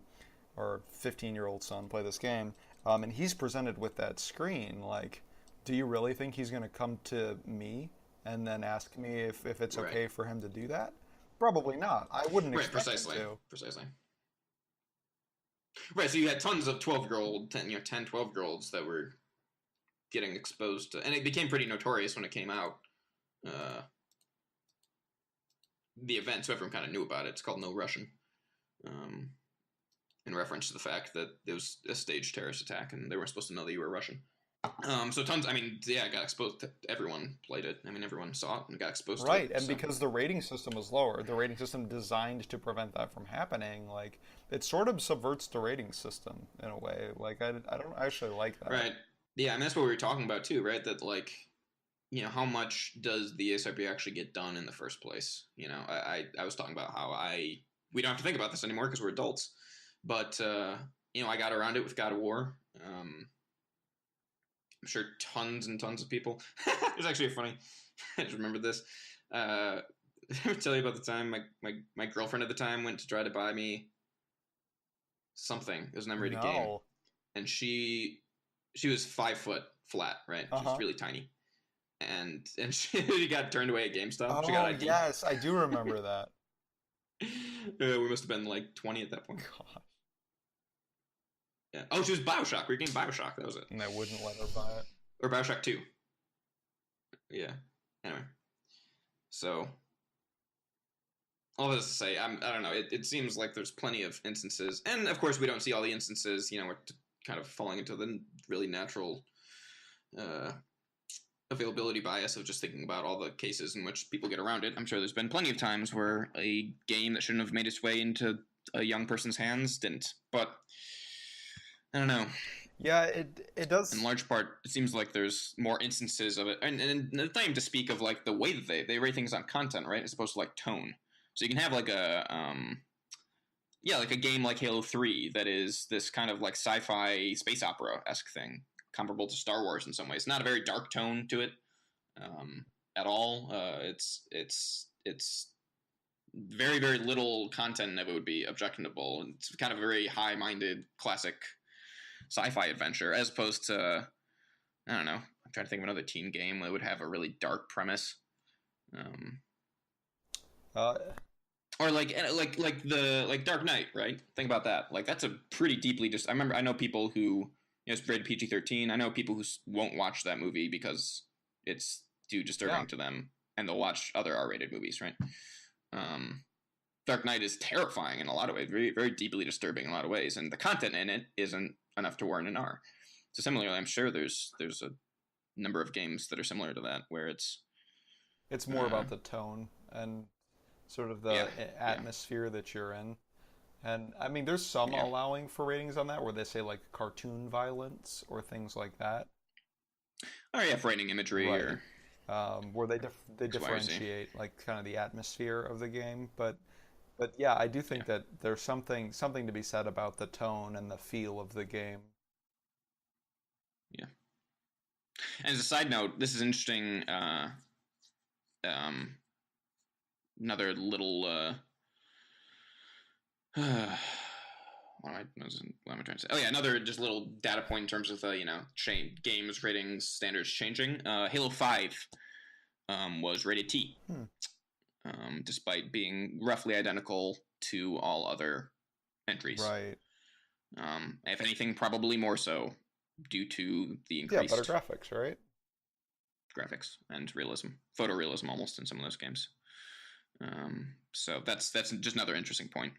or 15-year-old son play this game, and he's presented with that screen, like, do you really think he's going to come to me and then ask me if it's Right. okay for him to do that? Probably not. I wouldn't Right, expect him precisely. to. Precisely. Right, so you had tons of 12-year-old, 10, 12-year-olds that were getting exposed to, and it became pretty notorious when it came out. The event, so everyone kind of knew about it. It's called No Russian, in reference to the fact that it was a staged terrorist attack, and they weren't supposed to know that you were Russian. So tons. I mean, yeah, it got exposed. Everyone played it. I mean, everyone saw it and got exposed to it. Right, and So. because the rating system was lower, the rating system designed to prevent that from happening, like it sort of subverts the rating system in a way. Like I don't actually like that. Right. Yeah, I mean that's what we were talking about too, right? That like, how much does the ASIP actually get done in the first place? I was talking about how we don't have to think about this anymore because we're adults, but I got around it with God of War. I'm sure tons and tons of people. There's actually a funny. I just remembered this. Did I ever tell you about the time my girlfriend at the time went to try to buy me something? It was an M-rated game, No. and she was 5 foot flat, right? She was really tiny, and she got turned away at GameStop. She got Oh, ID. yes, I do remember that. We must have been like 20 at that point. God. Yeah. Oh, she was Bioshock. We were getting Bioshock. That was it. And they wouldn't let her buy it. Or Bioshock 2. Yeah. Anyway. So, all this to say, I don't know. It seems like there's plenty of instances, and of course we don't see all the instances. We're kind of falling into the really natural uh, availability bias of just thinking about all the cases in which people get around it. I'm sure there's been plenty of times where a game that shouldn't have made its way into a young person's hands didn't. But I don't know. Yeah, it In does. large part, it seems like there's more instances of it, and it's not even to speak of like the way that they rate things on content, right? As opposed to like tone. So you can have like like a game like Halo 3 that is this kind of like sci-fi space opera esque thing, comparable to Star Wars in some ways. Not a very dark tone to it at all. It's very very little content of it would be objectionable. It's kind of a very high minded classic sci-fi adventure, as opposed to I don't know. I'm trying to think of another teen game that would have a really dark premise. Um, Uh, or like Dark Knight, right? Think about that. Like that's a pretty deeply just. I know people who it's rated PG-13. I know people who won't watch that movie because it's too yeah, disturbing to them, and they'll watch other R-rated movies, right? Um, Dark Knight is terrifying in a lot of ways, very very deeply disturbing in a lot of ways, and the content in it isn't enough to warrant an R. So similarly, I'm sure there's a number of games that are similar to that where it's it's more uh, about the tone and sort of yeah the yeah atmosphere that you're in. And I mean, there's some yeah. allowing for ratings on that where they say like cartoon violence or things like that. Or yeah, frightening imagery Right. or Where they X, Y, or Z. differentiate like kind of the atmosphere of the game, but yeah, I do Yeah, think that there's something to be said about the tone and the feel of the game. yeah. And as a side note, this is interesting. Um, Another little. What am I trying to say? Oh yeah, another just little data point in terms of games ratings standards changing. Halo 5 was rated T, Hmm. despite being roughly identical to all other entries. Right. If anything, probably more so due to the Yeah, better increased graphics, right? graphics and realism, photorealism almost in some of those games. So that's just another interesting point,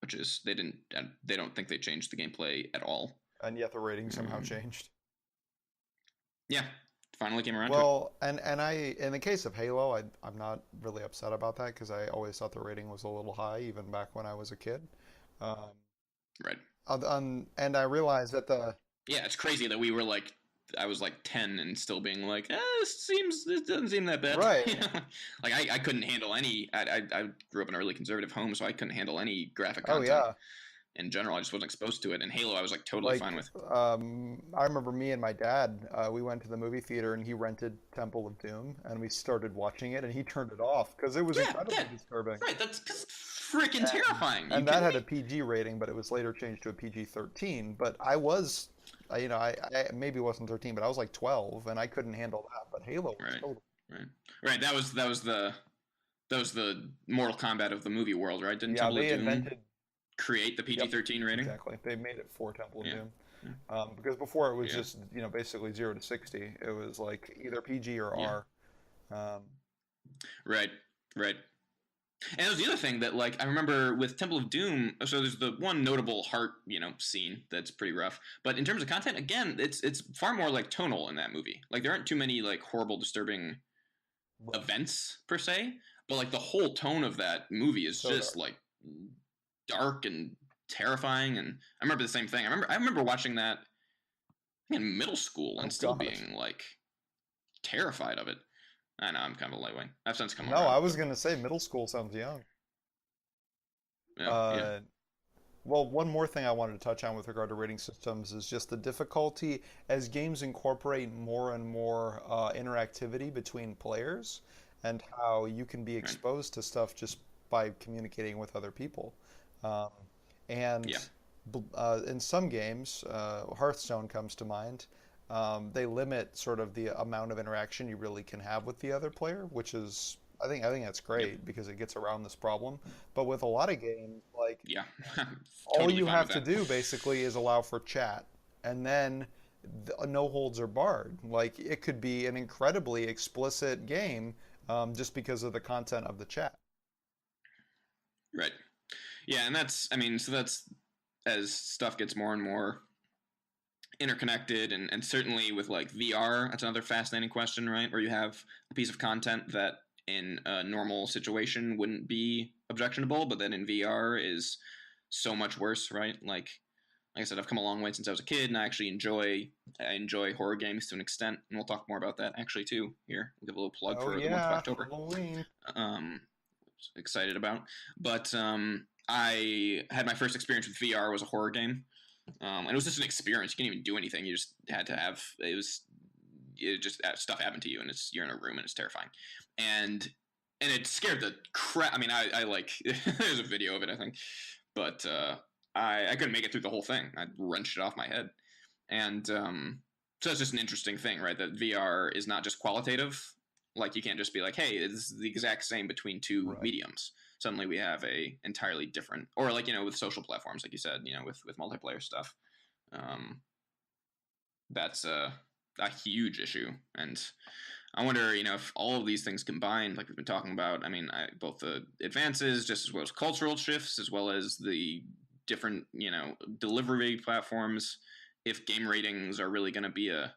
which is they don't think they changed the gameplay at all. And yet the rating somehow Um, changed. yeah, finally came around to it. Well, and in the case of Halo, I'm not really upset about that because I always thought the rating was a little high even back when I was a kid. Um, Right. and I realized that the Yeah, it's crazy that I was like 10 and still being like, this doesn't seem that bad. right. Like I couldn't handle any. I grew up in a really conservative home, so I couldn't handle any graphic Oh content yeah. in general. I just wasn't exposed to it. And Halo, I was like totally fine Like with. I remember me and my dad, we went to the movie theater and he rented Temple of Doom and we started watching it and he turned it off because it was Yeah, yeah, incredibly disturbing. right. That's freaking And terrifying. Are you and that kidding had a me? PG rating, but it was later changed to a PG-13. But I maybe wasn't 13, but I was like 12 and I couldn't handle that. But Halo was Right, totally. right, right. That was the Mortal Kombat of the movie world, right? Didn't Yeah, Temple of they Doom invented. create the Yep, PG-13 rating? exactly. They made it for Temple of Yeah, Doom. Because before it was yeah, just basically 0 to 60. It was like either PG or yeah. R. Um, Right, right. And that was the other thing that, like, I remember with Temple of Doom. So there's the one notable heart, scene that's pretty rough. But in terms of content, again, it's far more like tonal in that movie. Like, there aren't too many like horrible, disturbing events per se, but like the whole tone of that movie is so just dark. like dark and terrifying. And I remember the same thing. I remember watching that in middle school Oh and still gosh. being like terrified of it. I know I'm kind of a lightweight. I've since come No, around, I was but gonna say middle school sounds young. yeah, yeah, Uh, well, one more thing I wanted to touch on with regard to rating systems is just the difficulty as games incorporate more and more interactivity between players and how you can be right, exposed to stuff just by communicating with other people. Um, and yeah, in some games, Hearthstone comes to mind, they limit sort of the amount of interaction you really can have with the other player, which is I think that's yep, great because it gets around this problem. But with a lot of games, like yeah, all totally you fine have with to that. do basically is allow for chat, and then no holds are barred. Like it could be an incredibly explicit game just because of the content of the chat. Right. Yeah, and that's, I mean, so that's as stuff gets more and more interconnected, and certainly with like VR, that's another fascinating question, right? Where you have a piece of content that in a normal situation wouldn't be objectionable, but then in VR is so much worse, right? Like I said, I've come a long way since I was a kid, and I enjoy horror games to an extent, and we'll talk more about that actually too. Here, we'll give a little plug Oh for the month of yeah, October. Halloween. Um, excited about, but I had my first experience with VR was a horror game, and it was just an experience. You couldn't even do anything. You just had to have it just stuff happened to you, and you're in a room and it's terrifying, and it scared the crap. I mean, I like there's a video of it, I think, but I couldn't make it through the whole thing. I wrenched it off my head, and so it's just an interesting thing, right? That VR is not just qualitative. Like you can't just be like, hey, it's the exact same between two Right. mediums. Suddenly we have a entirely different, or like with social platforms, like you said, with multiplayer stuff. Um, that's a huge issue, and I wonder, if all of these things combined, like we've been talking about, I mean, both the advances, just as well as cultural shifts, as well as the different, delivery platforms, if game ratings are really going to be a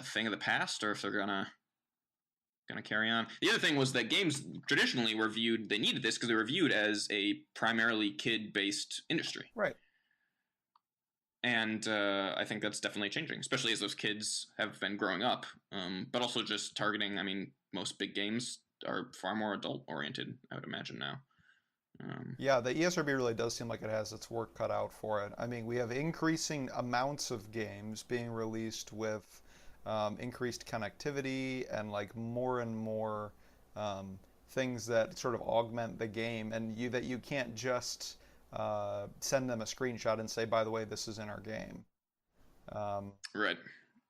thing of the past, or if they're gonna carry on. The other thing was that games traditionally were viewed, they needed this because they were viewed as a primarily kid-based industry, Right. and I think that's definitely changing, especially as those kids have been growing up. But also just targeting. I mean, most big games are far more adult oriented, I would imagine now. Um, Yeah, the ESRB really does seem like it has its work cut out for it. I mean, we have increasing amounts of games being released with increased connectivity and like more and more um, things that sort of augment the game, and you can't just send them a screenshot and say, by the way, this is in our game. Um, right.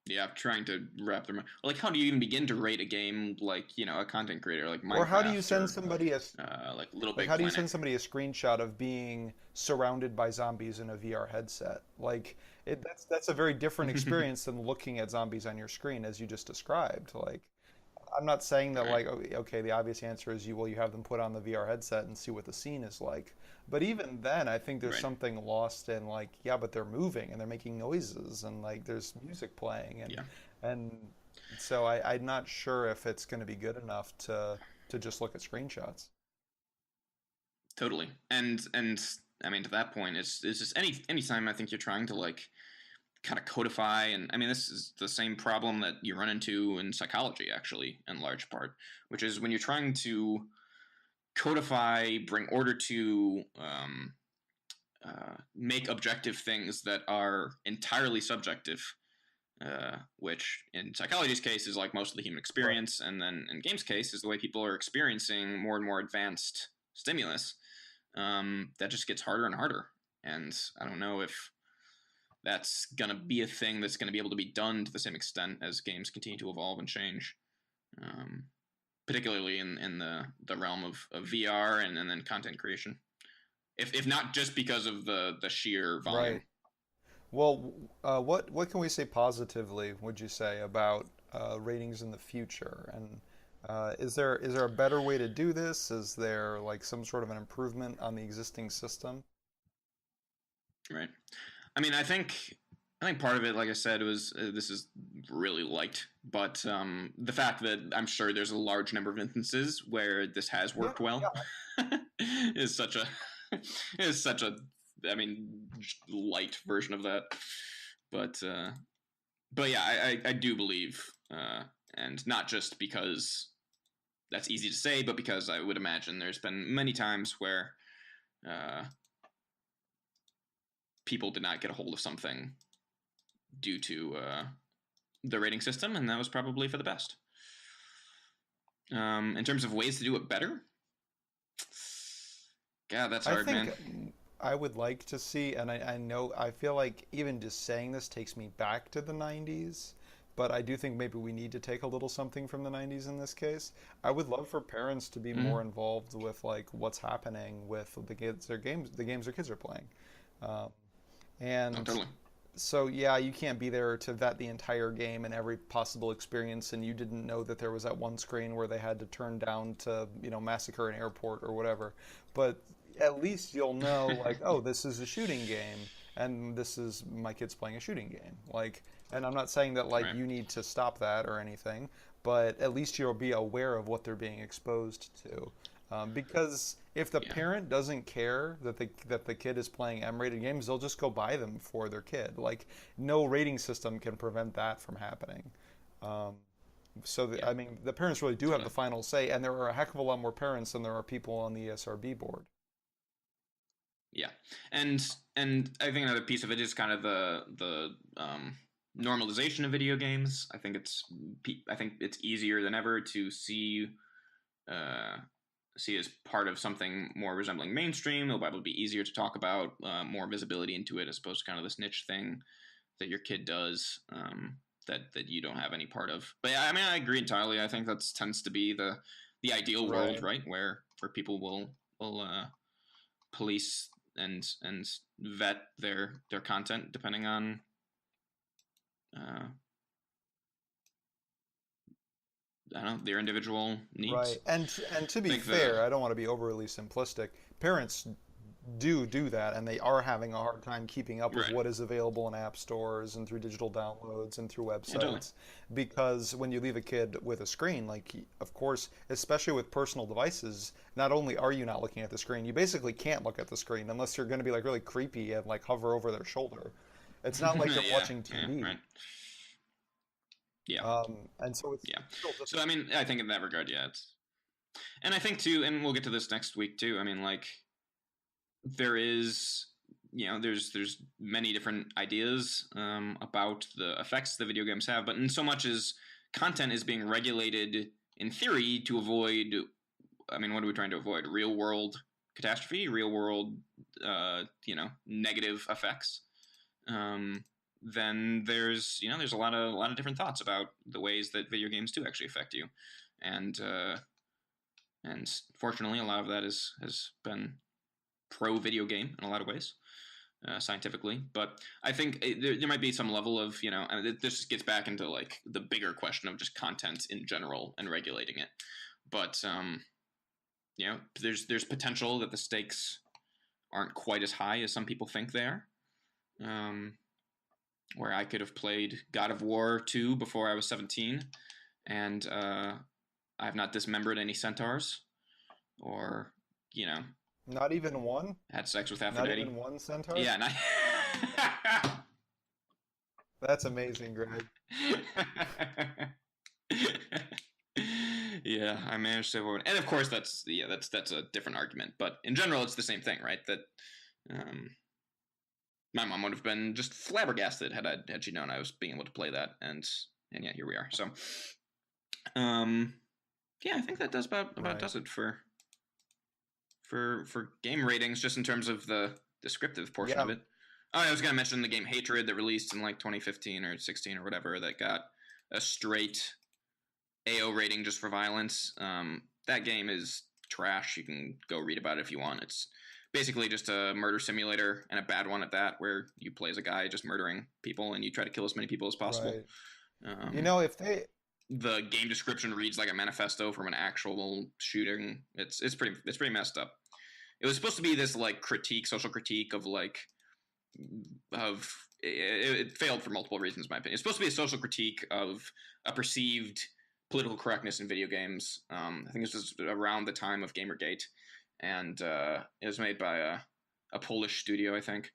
Yeah, trying to wrap their mind. Like, how do you even begin to rate a game like a content creator like or how do you Minecraft send or somebody a like Little Like, Big how do you Planet? send somebody a screenshot of being surrounded by zombies in a VR headset? Like, that's a very different experience than looking at zombies on your screen, as you just described. Like, I'm not saying that Right. like okay, the obvious answer is you have them put on the VR headset and see what the scene is like. But even then, I think there's Right. something lost in like, yeah, but they're moving and they're making noises and like there's music playing Yeah. and so I'm not sure if it's going to be good enough to just look at screenshots. Totally. And I mean, to that point, it's just any time I think you're trying to like kind of codify, and I mean this is the same problem that you run into in psychology actually in large part, which is when you're trying to codify, bring order to make objective things that are entirely subjective, which in psychology's case is like most of the human Right. experience, and then in games case is the way people are experiencing more and more advanced stimulus. That just gets harder and harder, and I don't know if that's gonna be a thing that's gonna be able to be done to the same extent as games continue to evolve and change. Um, Particularly in the realm of VR and then content creation. If not just because of the sheer volume. Right. Well, what can we say positively, would you say, about ratings in the future? And is there a better way to do this? Is there like some sort of an improvement on the existing system? Right. I mean, I think part of it, like I said, was this is really liked, but the fact that I'm sure there's a large number of instances where this has Yeah, worked well yeah. is such a is such a I mean light version of that. But but yeah, I do believe, and not just because that's easy to say, but because I would imagine there's been many times where uh, people did not get a hold of something due to the rating system, and that was probably for the best. In terms of ways to do it better, God, that's I hard, think man. I would like to see, and I know I feel like even just saying this takes me back to the 90s, but I do think maybe we need to take a little something from the 90s in this case. I would love for parents to be more Mm-hmm. involved with like what's happening with the games their games the games their kids are playing. Um, Oh, and totally. So yeah, you can't be there to vet the entire game and every possible experience, and you didn't know that there was that one screen where they had to turn down to, massacre an airport or whatever. But at least you'll know, like, oh, this is a shooting game, and this is my kids playing a shooting game. Like, and I'm not saying that like Right. you need to stop that or anything, but at least you'll be aware of what they're being exposed to. Because if the Yeah. parent doesn't care that the kid is playing M-rated games, they'll just go buy them for their kid. Like no rating system can prevent that from happening. Um, Yeah. I mean, the parents really do have the Totally. final say, and there are a heck of a lot more parents than there are people on the ESRB board. Yeah, and I think another piece of it is kind of the normalization of video games. I think it's easier than ever to uh, see as part of something more resembling mainstream. It'll probably be easier to talk about, more visibility into it, as opposed to kind of this niche thing that your kid does, that you don't have any part of. But yeah, I mean, I agree entirely. I think that tends to be the ideal world, Right. right, where people will police and vet their content depending on uh, I don't know, their individual Right. needs. And to I be think the fair, I don't want to be overly simplistic. Parents do that, and they are having a hard time keeping up with right, what is available in app stores and through digital downloads and through yeah, totally, websites. Because when you leave a kid with a screen, like, of course, especially with personal devices, not only are you not looking at the screen, you basically can't look at the screen unless you're going to be like really creepy and like hover over their shoulder. It's not like you're yeah, watching yeah, TV. right, yeah, And so it's yeah. still just So I mean, I think in that regard, yeah, and I think too, and we'll get to this next week too. I mean, like, there is, there's many different ideas, about the effects the video games have, but in so much as content is being regulated in theory to avoid, I mean, what are we trying to avoid? Real world catastrophe, real world, negative effects. Um, then there's a lot of different thoughts about the ways that video games do actually affect you, and fortunately, a lot of that has been pro video game in a lot of ways, scientifically. But I think there might be some level of, and this gets back into like the bigger question of just content in general and regulating it. But there's potential that the stakes aren't quite as high as some people think they are. Um, where I could have played God of War 2 before I was 17, and I have not dismembered any centaurs, or you know not even one, had sex with not Aphrodite. even one centaur. Yeah, and That's amazing, Greg. yeah, I managed to avoid, and of course that's a different argument. But in general, it's the same thing, right? That um, my mom would have been just flabbergasted had she known I was being able to play that, and yeah, here we are. So, um, yeah, I think that does about Right. does it for game ratings, just in terms of the descriptive portion of Yeah. it. Oh, I was gonna mention the game Hatred that released in like 2015 or 16 or whatever, that got a straight AO rating just for violence. That game is trash. You can go read about it if you want. It's basically just a murder simulator, and a bad one at that, where you play as a guy just murdering people and you try to kill as many people as possible. Right. You Um, know, if they the game description reads like a manifesto from an actual shooting. It's pretty messed up. It was supposed to be this like social critique of like of it failed for multiple reasons, in my opinion. It's supposed to be a social critique of a perceived political correctness in video games. I think this was around the time of Gamergate, and it was made by a Polish studio, I think.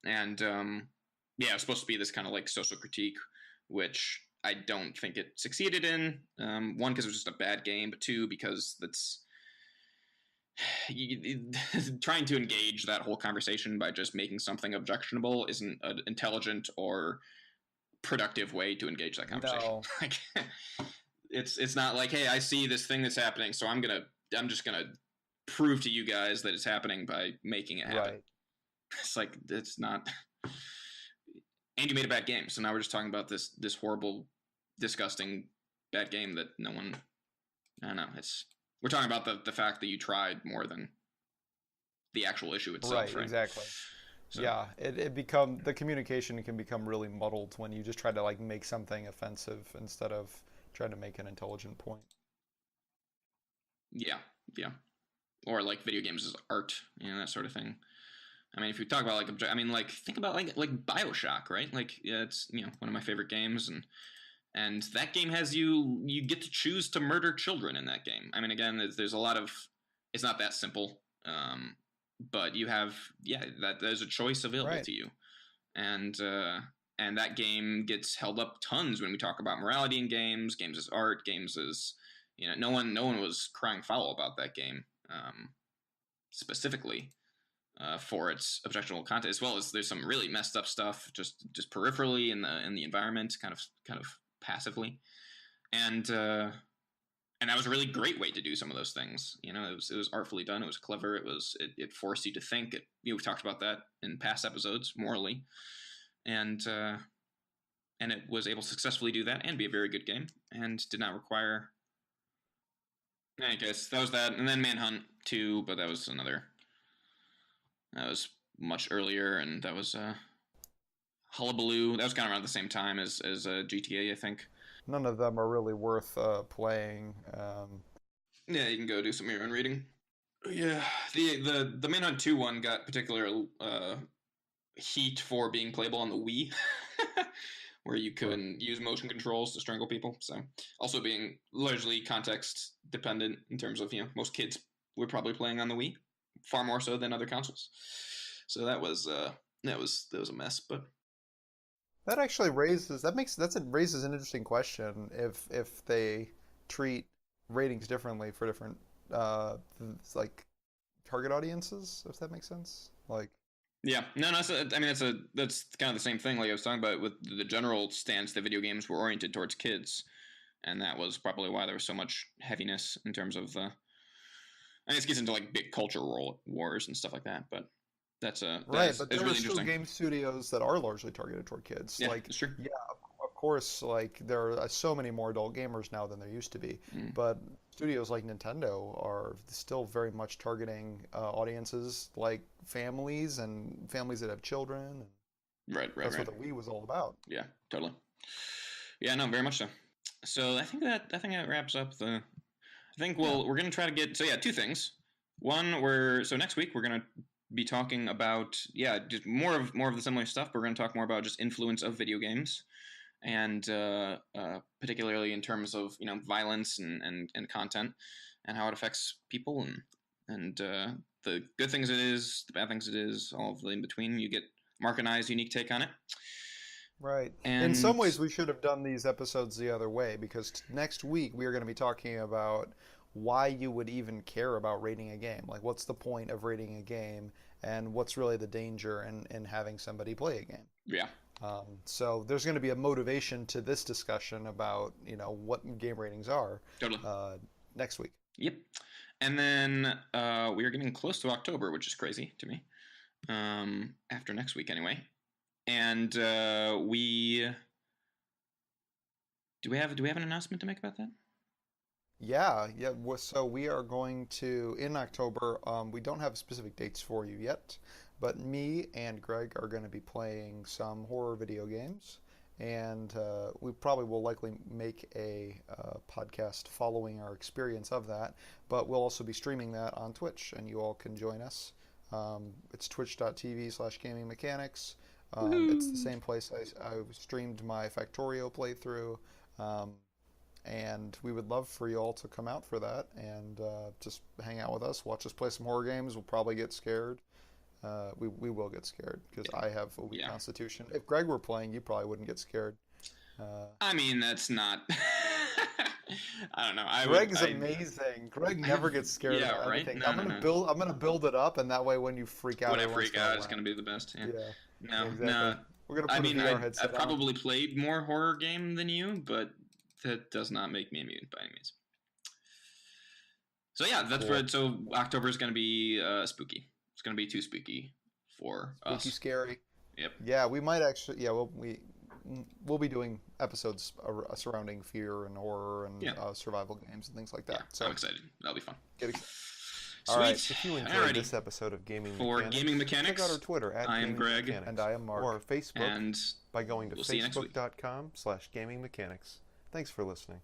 And yeah, it was supposed to be this kind of like social critique, which I don't think it succeeded in. One, because it was just a bad game, but two, because that's trying to engage that whole conversation by just making something objectionable isn't an intelligent or productive way to engage that conversation. no. Like, it's not like, hey, I see this thing that's happening, so I'm just gonna prove to you guys that it's happening by making it happen. Right. It's like, it's not. And you made a bad game, so now we're just talking about this horrible, disgusting, bad game that no one. I don't know. We're talking about the fact that you tried more than the actual issue itself, Right, right? exactly. So Yeah, the communication can become really muddled when you just try to like make something offensive instead of trying to make an intelligent point. yeah, yeah, or like video games as art, that sort of thing. I mean, if you talk about like, I mean, like think about like Bioshock, right? Like, yeah, it's one of my favorite games, and that game has you get to choose to murder children in that game. I mean, again, there's a lot of it's not that simple, but you have that there's a choice available Right. to you, and that game gets held up tons when we talk about morality in games as art, games as no one was crying foul about that game specifically for its objectionable content, as well as there's some really messed up stuff just peripherally in the environment, kind of passively, and that was a really great way to do some of those things. It was artfully done. It was clever. It forced you to think. We've talked about that in past episodes morally, and it was able to successfully do that and be a very good game, and did not require. I guess that was that, and then Manhunt 2, but that was much earlier, and that was Hullabaloo. That was kind of around the same time as GTA, I think. None of them are really worth playing. Yeah, you can go do some of your own reading. Yeah, the Manhunt 2 one got particular heat for being playable on the Wii, where you Sure. couldn't use motion controls to strangle people. So, also being largely context dependent in terms of most kids were probably playing on the Wii, far more so than other consoles. So that was a mess. But That actually raises an interesting question if they treat ratings differently for different like target audiences, if that makes sense. Like, yeah, no, I mean that's kind of the same thing. Like I was talking about with the general stance that video games were oriented towards kids, and that was probably why there was so much heaviness in terms of the. I mean, it gets into like big culture wars and stuff like that, but that right, is, but is there are really still interesting. game studios that are largely targeted toward kids. Yeah, Like, it's true. yeah, of course, like there are so many more adult gamers now than there used to be, Mm. but studios like Nintendo are still very much targeting audiences like families and families that have children. Right, right, That's what right. the Wii was all about. Yeah, totally. Yeah, no, very much so. So I think that wraps up the. I think Yeah. we're gonna try to get two things. One, next week we're gonna be talking about just more of the similar stuff. But we're gonna talk more about just influence of video games, and particularly in terms of violence and content, and how it affects people, and the good things it is, the bad things it is, all of the in between. You get Mark and I's unique take on it, Right. In some and ways, we should have done these episodes the other way because next week we are going to be talking about why you would even care about rating a game. Like, what's the point of rating a game, and what's really the danger in having somebody play a game. yeah, So there's going to be a motivation to this discussion about, what game ratings are totally. uh, next week. Yep. And then we are getting close to October, which is crazy to me. After next week, anyway. And we do we have an announcement to make about that? Yeah, yeah. So we are going to in October. We don't have specific dates for you yet, but me and Greg are going to be playing some horror video games, and we probably will likely make a podcast following our experience of that. But we'll also be streaming that on Twitch, and you all can join us. It's twitch.tv/gaming mechanics. It's the Woohoo! same place I streamed my Factorio playthrough. Um, and we would love for you all to come out for that and just hang out with us, watch us play some horror games. We'll probably get scared. We will get scared because I have a weak Yeah. constitution. If Greg were playing, you probably wouldn't get scared. Uh, I mean, that's not. I don't know. I would. Greg's amazing. Greg I never gets scared yeah, of right. anything. No, no, no. I'm gonna build it up, and that way, when you freak out When I every once freak in a out, it's while, gonna be the best. Yeah. yeah, No, exactly. no. We're gonna I put a mean, VR I've headset on. probably played more horror game than you, but that does not make me immune by any means. So yeah, that's Cool. for so October is going to be spooky. It's going to be too spooky for Spooky, us. scary. Yep. Yeah, we might actually. Yeah, we'll be doing episodes surrounding fear and horror and Yeah. survival games and things like Yeah. that. I'm So excited. That'll be fun. get excited. All right, Sweet. if you enjoyed Alrighty. this episode of Gaming For Mechanics, Gaming check Mechanics, out our Twitter at I am Gaming Greg. Mechanics. And I am Mark. Or Facebook and by going to we'll see you next week. facebook.com/gamingmechanics. Thanks for listening.